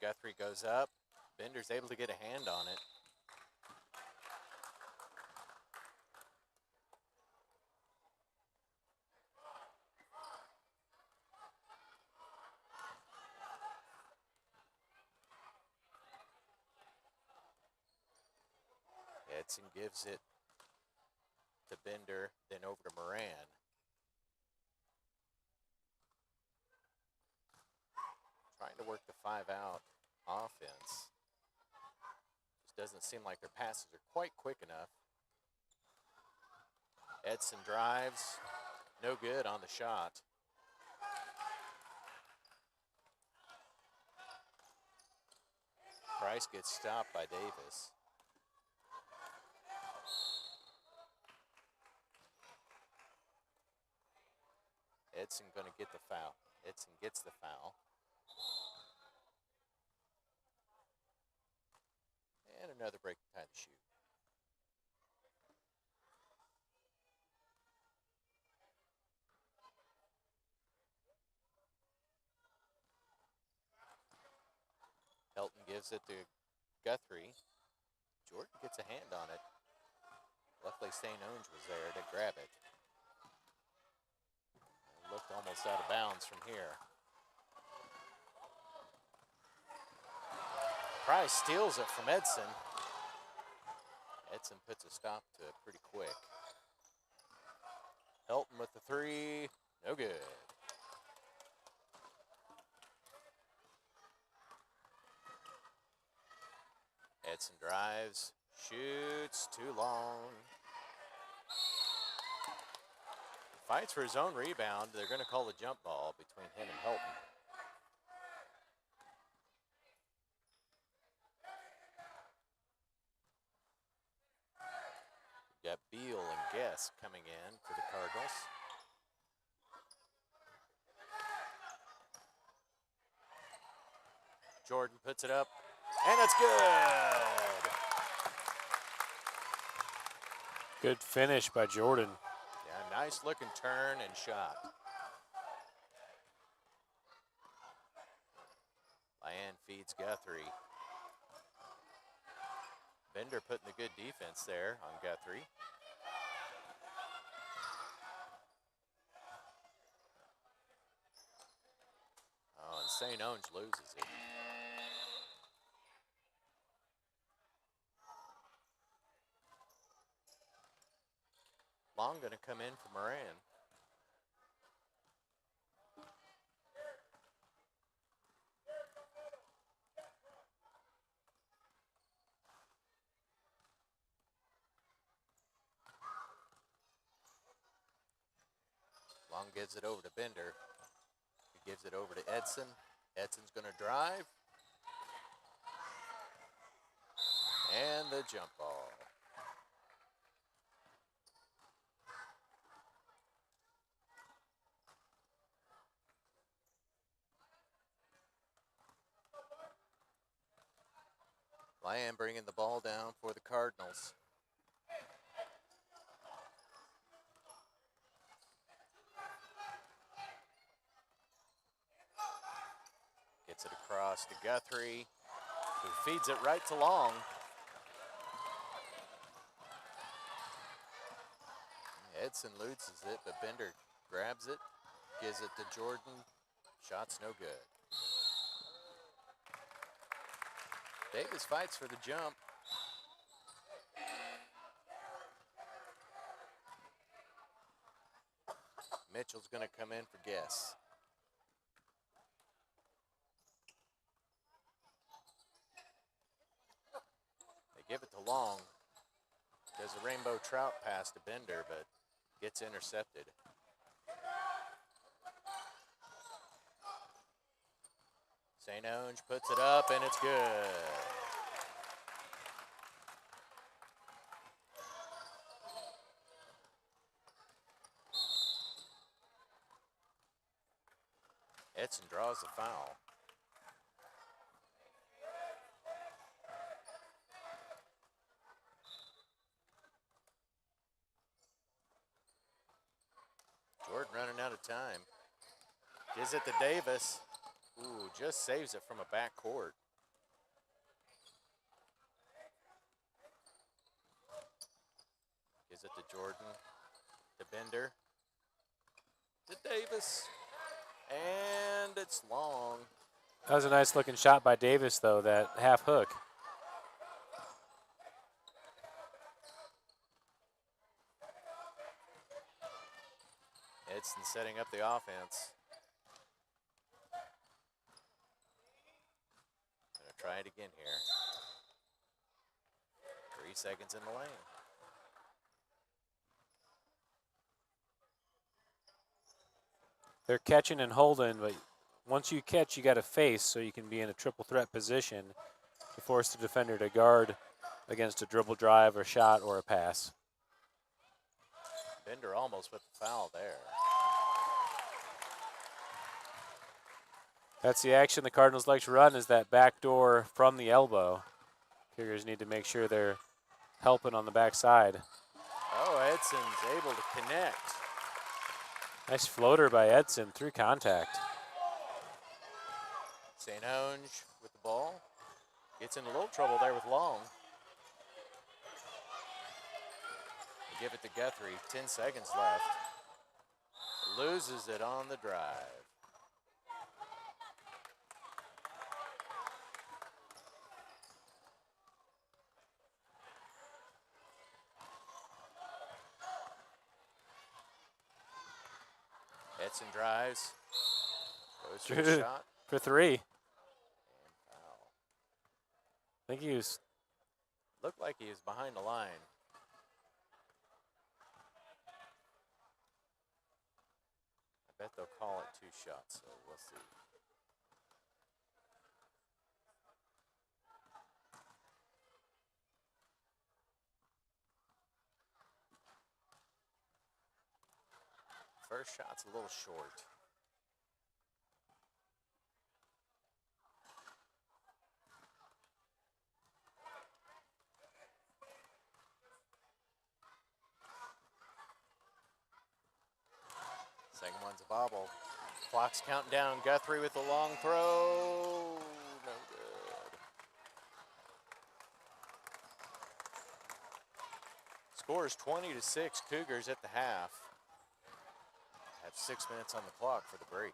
Guthrie goes up. Bender's able to get a hand on it. Edson gives it to Bender, then over to Moran. Trying to work the 5-out offense. Just doesn't seem like their passes are quite quick enough. Edson drives, no good on the shot. Price gets stopped by Davis. Edson going to get the foul. Edson gets the foul. And another break time to shoot. gives it to Guthrie. Jordan gets a hand on it. Luckily, St. Onge was there to grab it. It looked almost out of bounds from here. Price steals it from Edson. Edson puts a stop to it pretty quick. Helton with the three. No good. Edson drives, shoots, too long. Fights for his own rebound. They're going to call the jump ball between him and Helton. Got Beal and Guess coming in for the Cardinals. Jordan puts it up, and it's good. Good finish by Jordan. Yeah, nice looking turn and shot. Lyon feeds Guthrie. Bender putting the good defense there on Guthrie. Oh, and St. Onge loses it. Long going to come in for Moran. Long gives it over to Bender. He gives it over to Edson. Edson's going to drive. And the jump ball. Lyon bringing the ball down for the Cardinals. Gets it across to Guthrie, who feeds it right to Long. Edson loses it, but Bender grabs it, gives it to Jordan. Shot's no good. Davis fights for the jump. Mitchell's going to come in for Guess. They give it to Long. Does a rainbow trout pass to Bender, but gets intercepted. St. Onge puts it up, and it's good. Edson draws the foul. Jordan running out of time. Gives it to Davis. Ooh, just saves it from a back court. Gives it to Jordan, to Bender, to Davis, and it's Long. That was a nice looking shot by Davis, though, that half hook. Edson setting up the offense. Gonna try it again here. 3 seconds in the lane. They're catching and holding, but once you catch, you got to face so you can be in a triple threat position to force the defender to guard against a dribble drive or shot or a pass. Bender almost with the foul there. That's the action the Cardinals like to run, is that backdoor from the elbow. Cougars need to make sure they're helping on the backside. Oh, Edson's able to connect. Nice floater by Edson through contact. St. Onge with the ball. Gets in a little trouble there with Long. They give it to Guthrie. 10 seconds left. Loses it on the drive. Edson drives. Goes for a shot. For 3. And foul. I think he was. Looked like he was behind the line. I bet they'll call it 2 shots, so we'll see. First shot's a little short. Second one's a bobble. Clock's counting down. Guthrie with the long throw. No good. Scores 20-6. Cougars at the half. Have 6 minutes on the clock for the break.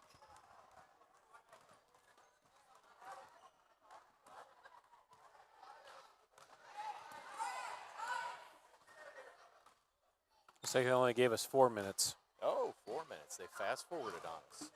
Looks like they only gave us 4 minutes. Oh, 4 minutes. They fast forwarded on us.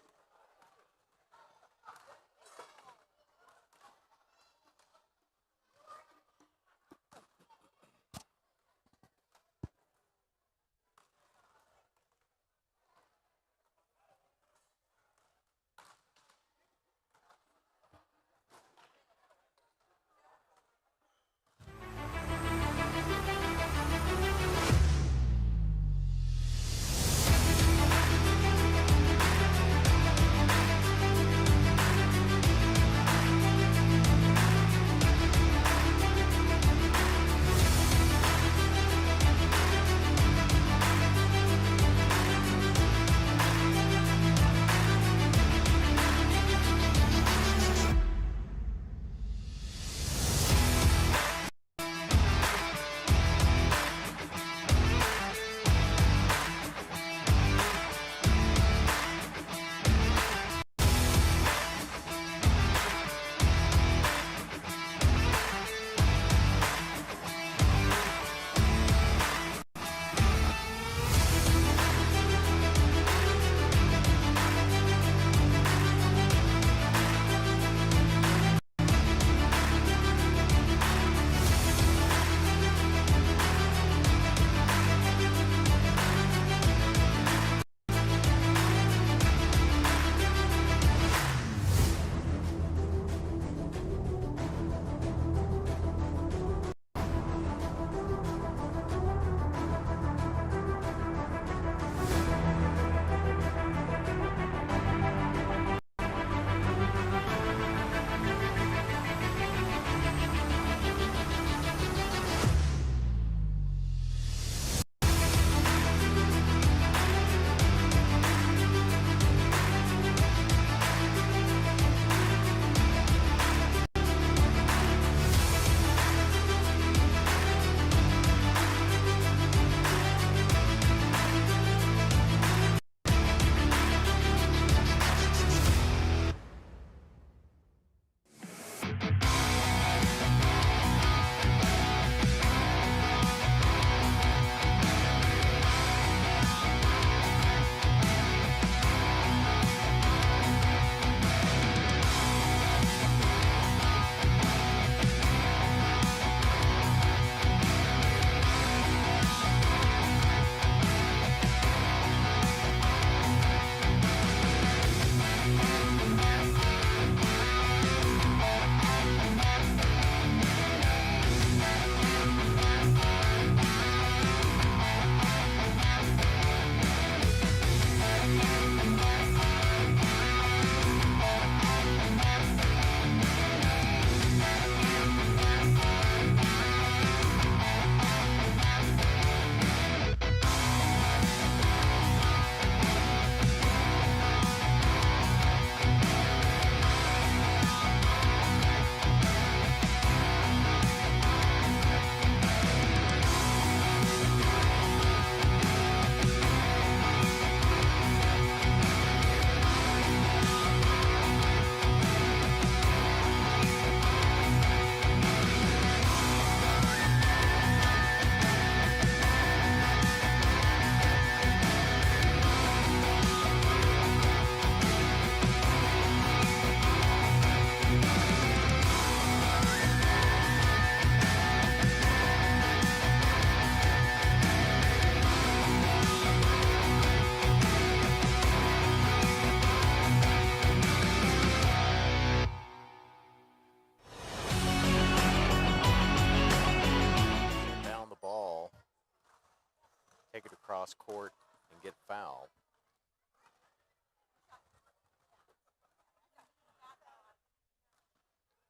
cross court and get foul.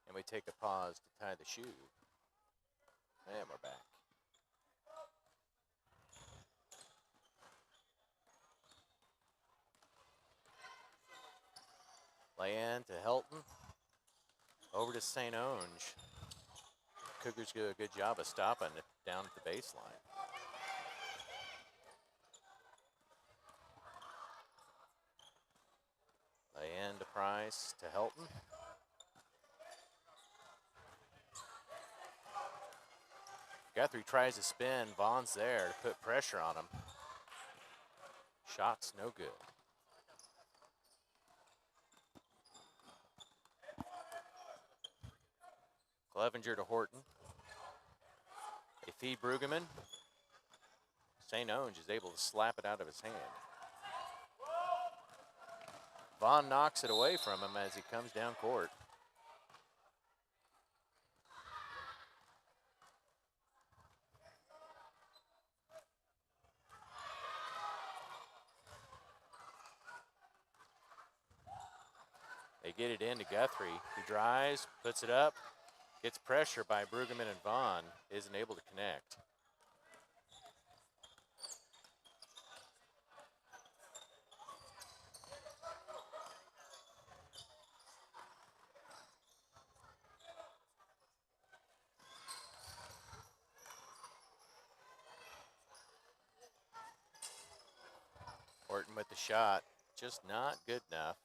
And we take a pause to tie the shoe. And we're back. Lay in to Helton. Over to St. Onge. Cougars do a good job of stopping it down at the baseline. Lay in to Price to Helton. Guthrie tries to spin. Vaughn's there to put pressure on him. Shot's no good. Clevenger to Horton. They feed Brueggemann. St. Onge is able to slap it out of his hand. Vaughn knocks it away from him as he comes down court. They get it into Guthrie. He drives, puts it up, gets pressure by Brueggemann, and Vaughn isn't able to connect. Horton with the shot, just not good enough.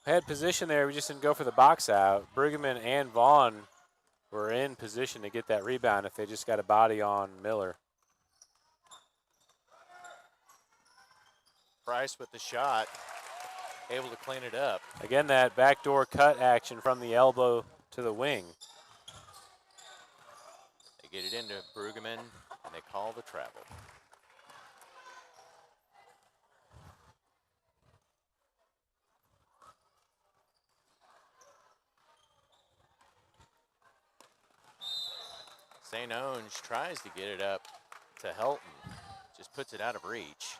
Had position there, we just didn't go for the box out. Brueggemann and Vaughn were in position to get that rebound if they just got a body on Miller. Price with the shot, able to clean it up. Again, that backdoor cut action from the elbow to the wing. They get it into Brueggemann, and they call the travel. St. Onge tries to get it up to Helton, just puts it out of reach.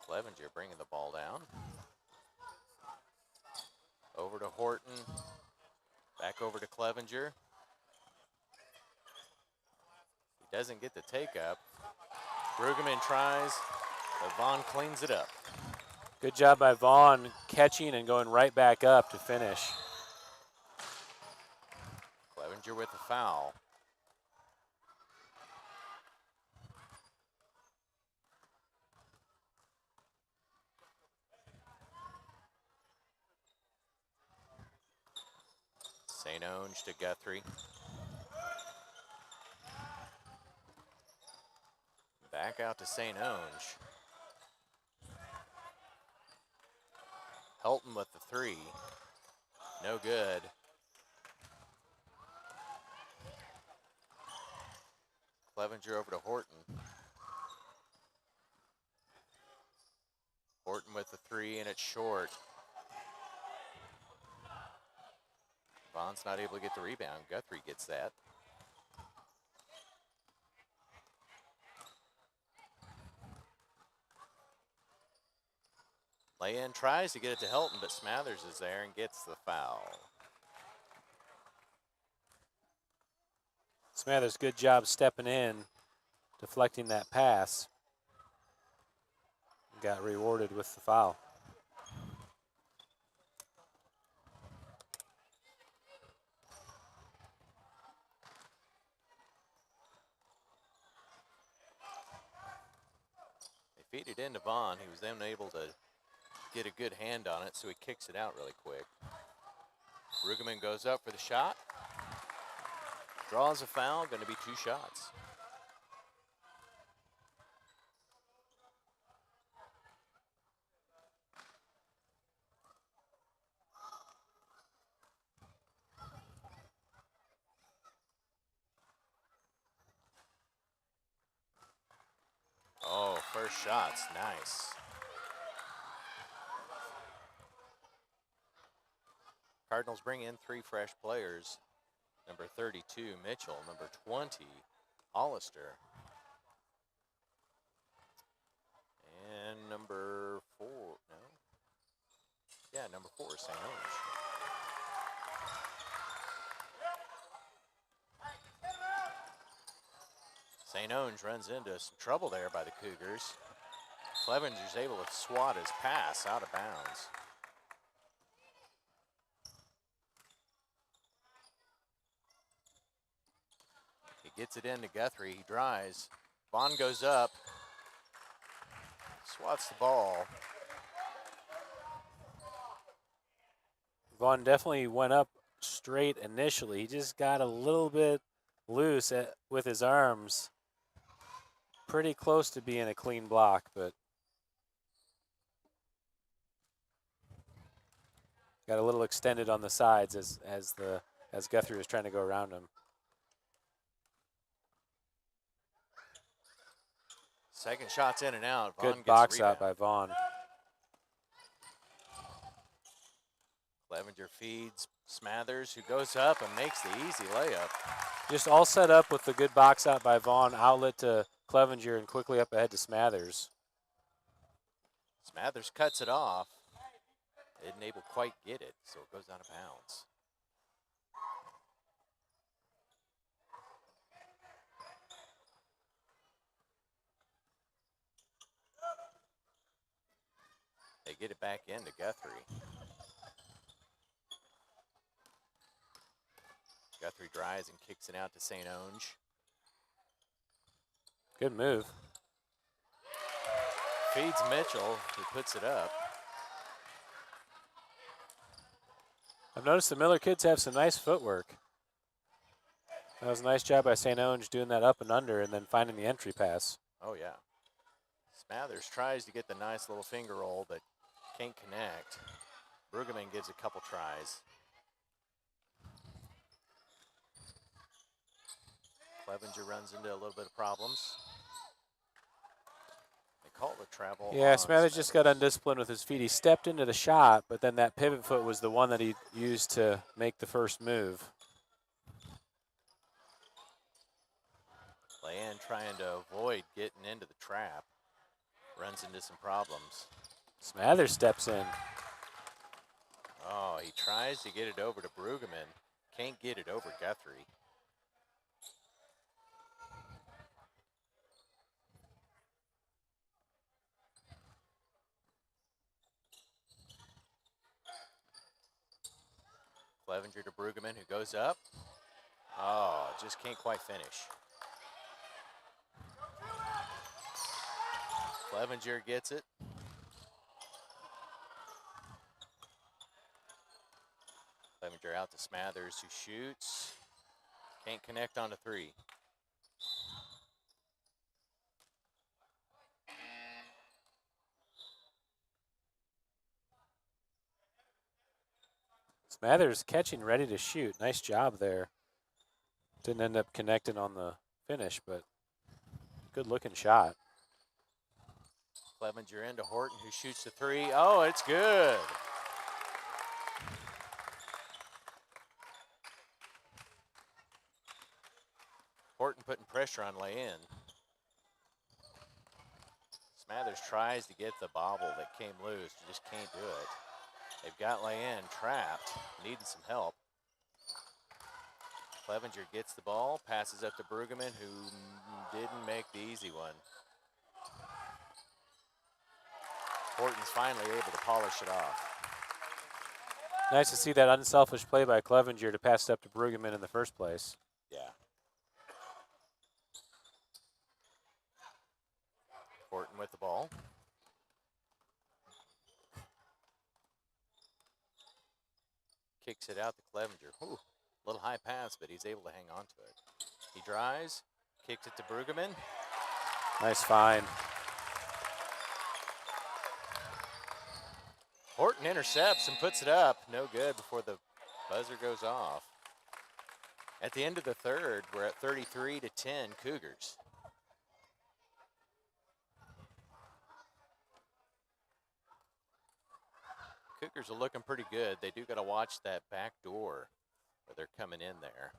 Clevenger bringing the ball down. Over to Horton, back over to Clevenger. He doesn't get the take up. Brueggemann tries, but Vaughn cleans it up. Good job by Vaughn catching and going right back up to finish. Clevenger with the foul. St. Onge to Guthrie. Back out to St. Onge. Helton with the three. No good. Clevenger over to Horton. Horton with the three, and it's short. Vaughn's not able to get the rebound. Guthrie gets that. Lay-in tries to get it to Helton, but Smathers is there and gets the foul. Smathers, good job stepping in, deflecting that pass. Got rewarded with the foul. They feed it into Vaughn. He was then able to get a good hand on it, so he kicks it out really quick. Brueggemann goes up for the shot. Draws a foul, going to be 2 shots. Oh, first shot's nice. Cardinals bring in 3 fresh players. Number 32, Mitchell. Number 20, Hollister. And number 4, no. Yeah, number 4 is St. Ange. St. Ange runs into some trouble there by the Cougars. Clevenger's able to swat his pass out of bounds. He gets it into Guthrie. He drives. Vaughn goes up. Swats the ball. Vaughn definitely went up straight initially. He just got a little bit loose with his arms. Pretty close to being a clean block, but got a little extended on the sides as Guthrie was trying to go around him. Second shot's in and out. Vaughn Good box out by rebound. Vaughn. Clevenger feeds Smathers, who goes up and makes the easy layup. Just all set up with the good box out by Vaughn, outlet to Clevenger, and quickly up ahead to Smathers. Smathers cuts it off. Didn't able to quite get it, so it goes out of bounds. They get it back into Guthrie. Guthrie drives and kicks it out to St. Ange. Good move. Feeds Mitchell, who puts it up. I've noticed the Miller kids have some nice footwork. That was a nice job by St. Ange doing that up and under and then finding the entry pass. Oh, yeah. Smathers tries to get the nice little finger roll, but can't connect. Brueggemann gives a couple tries. Clevenger runs into a little bit of problems. They call it travel. Yeah, Smathers just got undisciplined with his feet. He stepped into the shot, but then that pivot foot was the one that he used to make the first move. Leanne trying to avoid getting into the trap. Runs into some problems. Smathers steps in. Oh, he tries to get it over to Brueggemann. Can't get it over Guthrie. Clevenger to Brueggemann, who goes up. Oh, just can't quite finish. Clevenger gets it. Clevenger out to Smathers, who shoots. Can't connect on the 3. Smathers catching, ready to shoot. Nice job there. Didn't end up connecting on the finish, but good looking shot. Clevenger into Horton, who shoots the 3. Oh, it's good. Horton putting pressure on Leanne. Smathers tries to get the bobble that came loose, just can't do it. They've got Leanne trapped, needing some help. Clevenger gets the ball, passes up to Brueggemann, who didn't make the easy one. Horton's finally able to polish it off. Nice to see that unselfish play by Clevenger to pass it up to Brueggemann in the first place. Yeah. Horton with the ball. Kicks it out to Clevenger. Ooh, little high pass, but he's able to hang on to it. He drives, kicks it to Brueggemann. Nice find. Horton intercepts and puts it up. No good before the buzzer goes off. At the end of the third, we're at 33-10 Cougars. Cougars are looking pretty good. They do got to watch that back door where they're coming in there.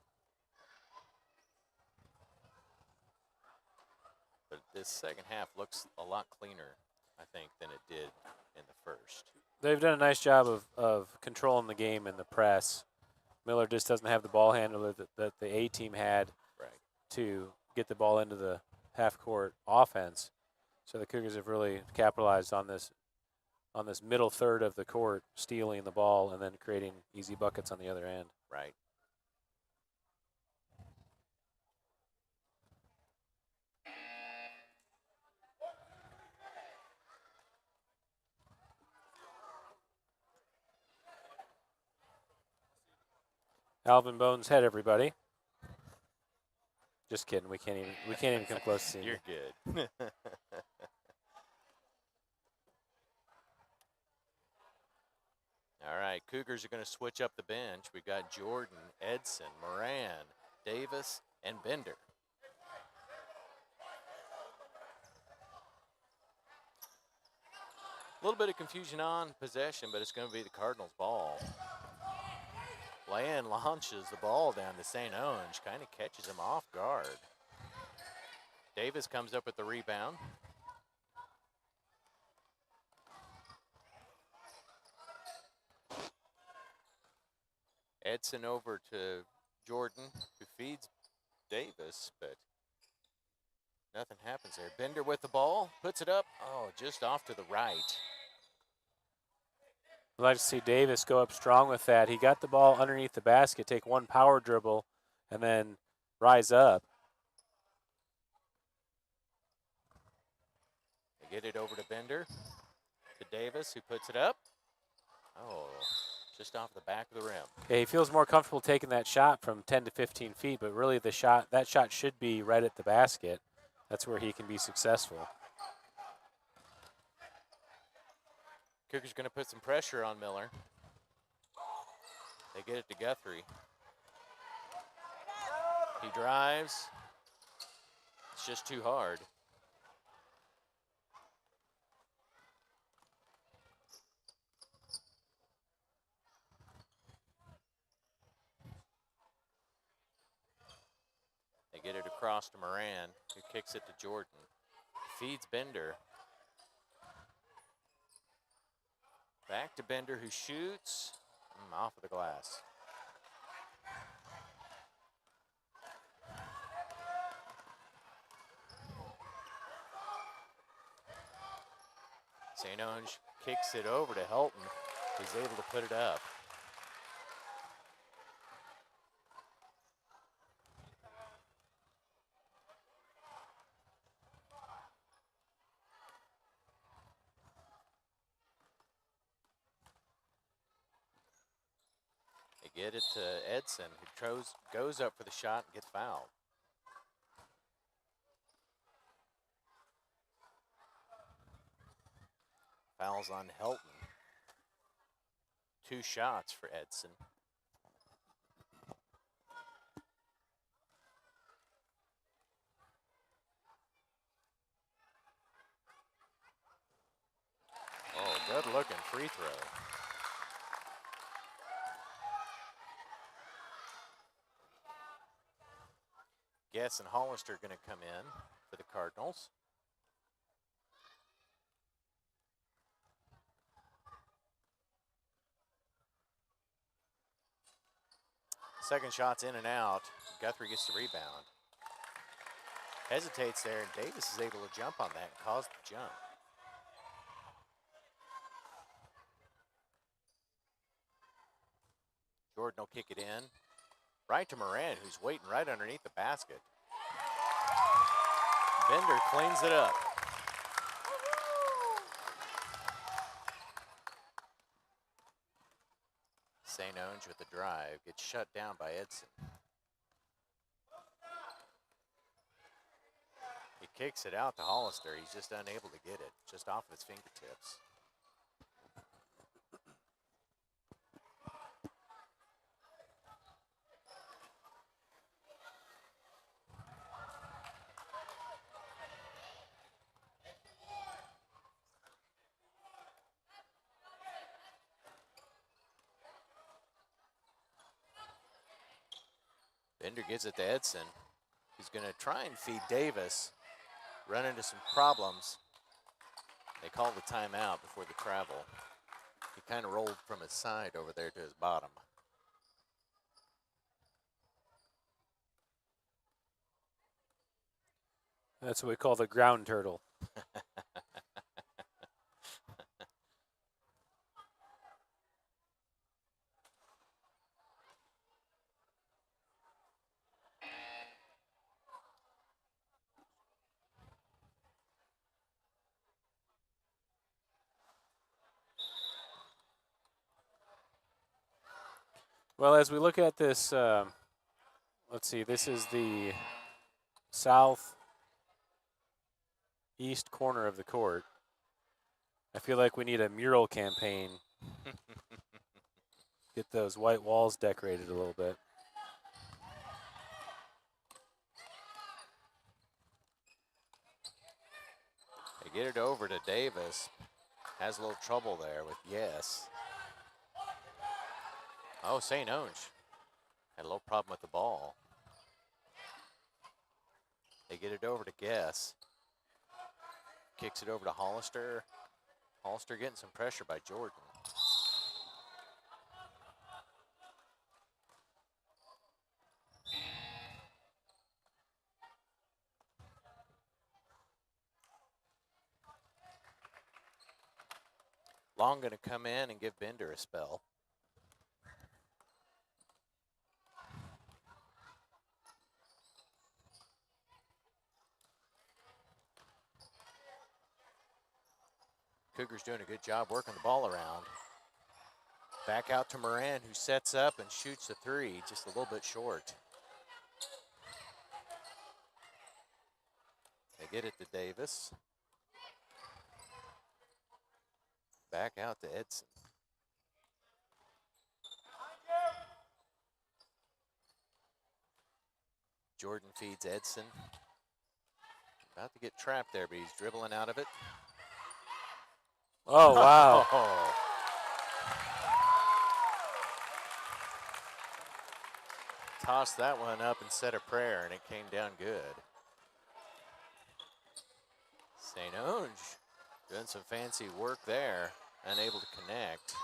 But this second half looks a lot cleaner, I think, than it did in the first. They've done a nice job of controlling the game in the press. Miller just doesn't have the ball handler that the A team had to get the ball into the half-court offense. So the Cougars have really capitalized on this middle third of the court, stealing the ball and then creating easy buckets on the other end. Right. Alvin Bones head, everybody. Just kidding. We can't even come close to seeing You're good. All right, Cougars are going to switch up the bench. We've got Jordan, Edson, Moran, Davis, and Bender. A little bit of confusion on possession, but it's going to be the Cardinals' ball. Land launches the ball down to St. Onge, kind of catches him off guard. Davis comes up with the rebound. Edson over to Jordan, who feeds Davis, but nothing happens there. Bender with the ball, puts it up. Oh, just off to the right. I'd like to see Davis go up strong with that. He got the ball underneath the basket, take one power dribble, and then rise up. They get it over to Bender, to Davis, who puts it up. Oh, just off the back of the rim. Yeah, he feels more comfortable taking that shot from 10 to 15 feet, but really that shot should be right at the basket. That's where he can be successful. Cougars going to put some pressure on Miller. They get it to Guthrie. He drives. It's just too hard. They get it across to Moran, who kicks it to Jordan. Feeds Bender. Back to Bender, who shoots off of the glass. St. Onge kicks it over to Helton, who's able to put it up. They get it to Edson, who goes up for the shot and gets fouled. Fouls on Helton. 2 shots for Edson. Oh, good looking free throw. Guess and Hollister going to come in for the Cardinals. Second shot's in and out. Guthrie gets the rebound. Hesitates there, and Davis is able to jump on that and cause the jump. Jordan will kick it in. Right to Moran, who's waiting right underneath the basket. Bender cleans it up. St. Onge with the drive, gets shut down by Edson. He kicks it out to Hollister. He's just unable to get it, just off of his fingertips. Bender gives it to Edson. He's going to try and feed Davis. Run into some problems. They call the timeout before the travel. He kind of rolled from his side over there to his bottom. That's what we call the ground turtle. Well, as we look at this, let's see, this is the south east corner of the court. I feel like we need a mural campaign. Get those white walls decorated a little bit. They get it over to Davis. Has a little trouble there with Yes. Oh, St. Onge had a little problem with the ball. They get it over to Guess. Kicks it over to Hollister. Hollister getting some pressure by Jordan. Long going to come in and give Bender a spell. Cougars doing a good job working the ball around. Back out to Moran, who sets up and shoots a three, just a little bit short. They get it to Davis. Back out to Edson. Jordan feeds Edson. About to get trapped there, but he's dribbling out of it. Oh, wow. Tossed that one up and said a prayer, and it came down good. St. Onge doing some fancy work there, unable to connect.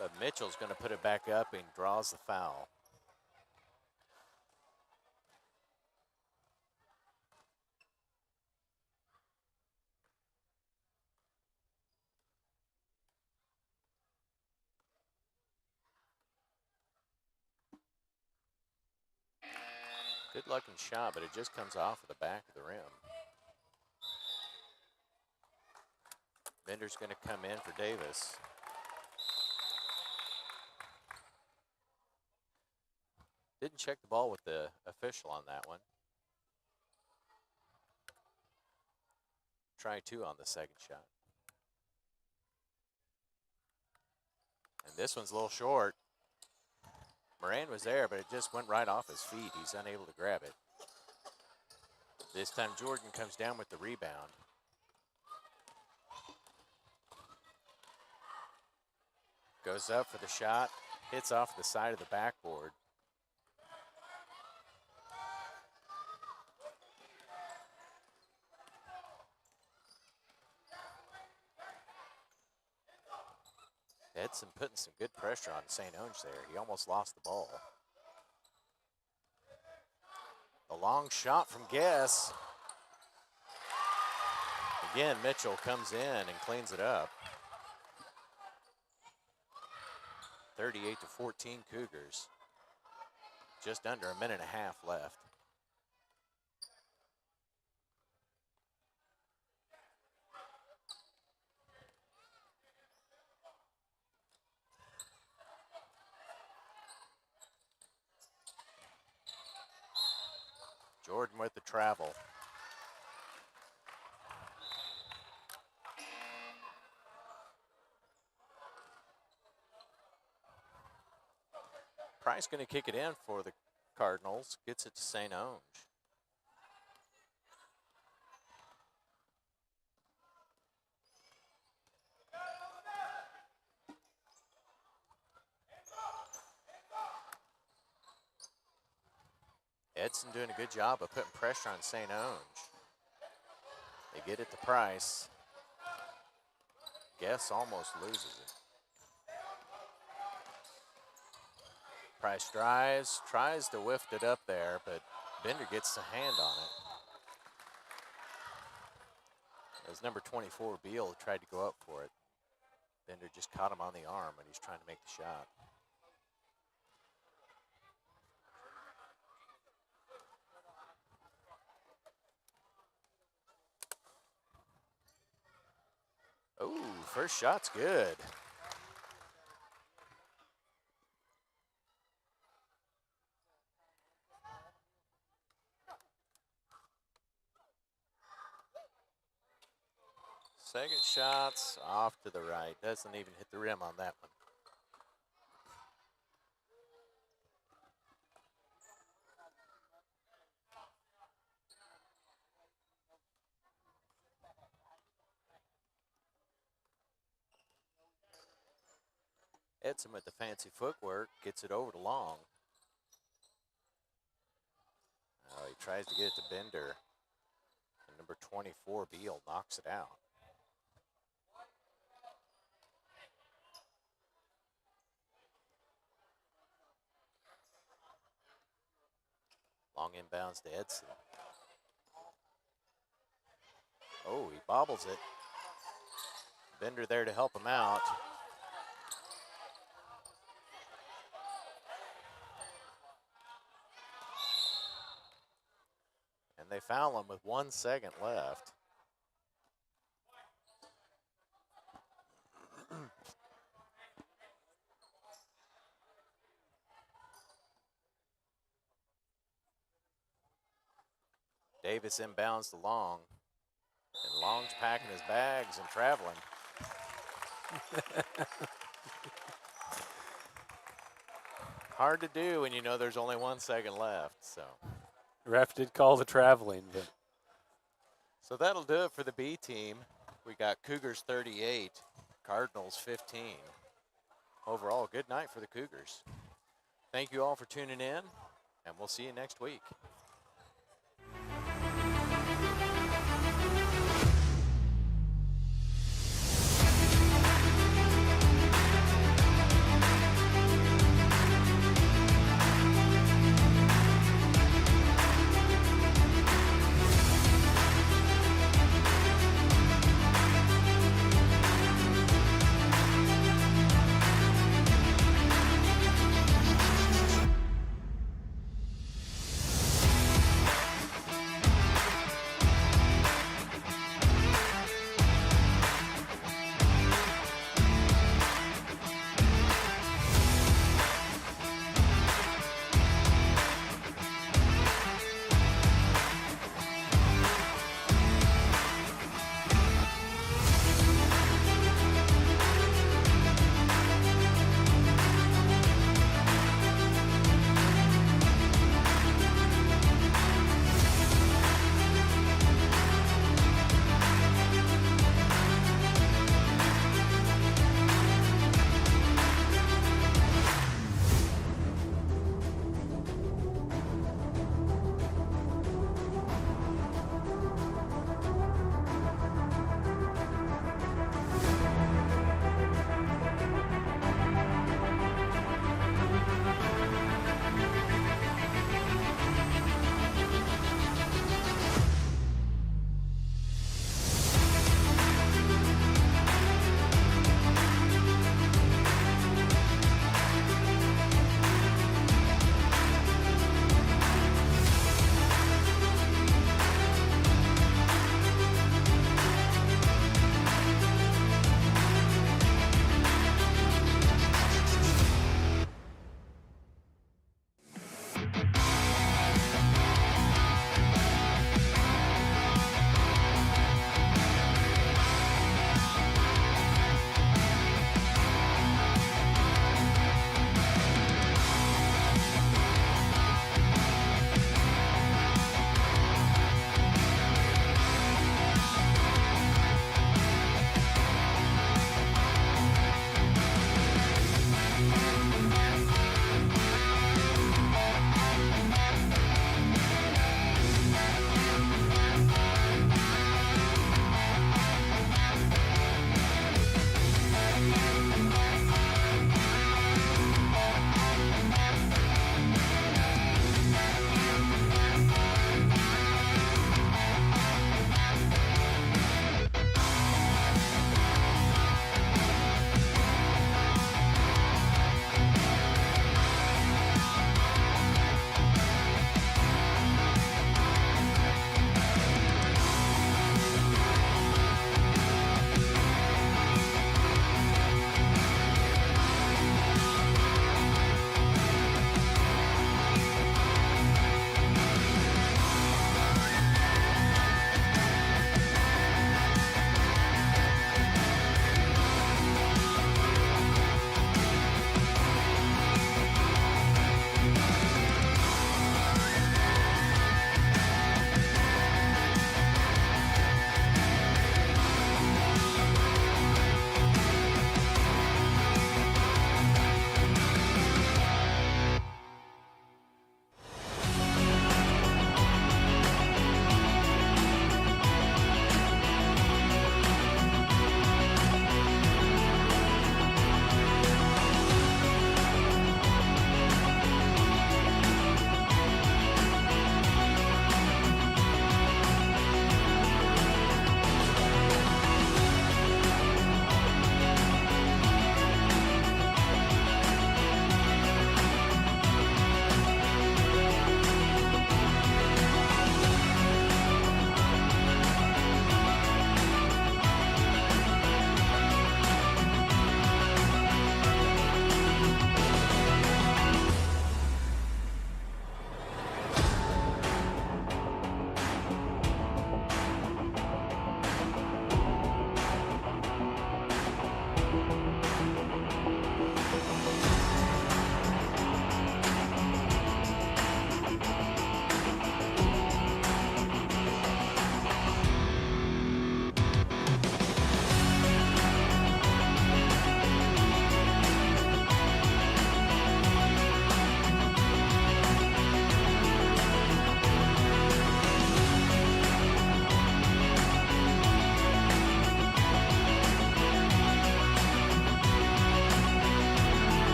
But Mitchell's going to put it back up and draws the foul. Good looking shot, but it just comes off of the back of the rim. Bender's going to come in for Davis. Didn't check the ball with the official on that one. Try two on the second shot. And this one's a little short. Moran was there, but it just went right off his feet. He's unable to grab it. This time Jordan comes down with the rebound. Goes up for the shot, hits off the side of the backboard. Edson putting some good pressure on St. Onge there. He almost lost the ball. A long shot from Guess. Again, Mitchell comes in and cleans it up. 38-14 Cougars. Just under a minute and a half left. Jordan with the travel. Price going to kick it in for the Cardinals. Gets it to St. Onge. Edson doing a good job of putting pressure on St. Onge. They get it to Price. Guess almost loses it. Price tries to whiff it up there, but Bender gets a hand on it. It was number 24, Beal, who tried to go up for it. Bender just caught him on the arm when he's trying to make the shot. Oh, first shot's good. Second shot's off to the right. Doesn't even hit the rim on that one. Edson with the fancy footwork gets it over to Long. Oh, he tries to get it to Bender. And number 24, Beal, knocks it out. Long inbounds to Edson. Oh, he bobbles it. Bender there to help him out. And they foul him with 1 second left. Davis inbounds to Long. And Long's packing his bags and traveling. Hard to do when you know there's only 1 second left, so. Ref did call the traveling, but. So that'll do it for the B team. We got Cougars 38, Cardinals 15. Overall, good night for the Cougars. Thank you all for tuning in, and we'll see you next week.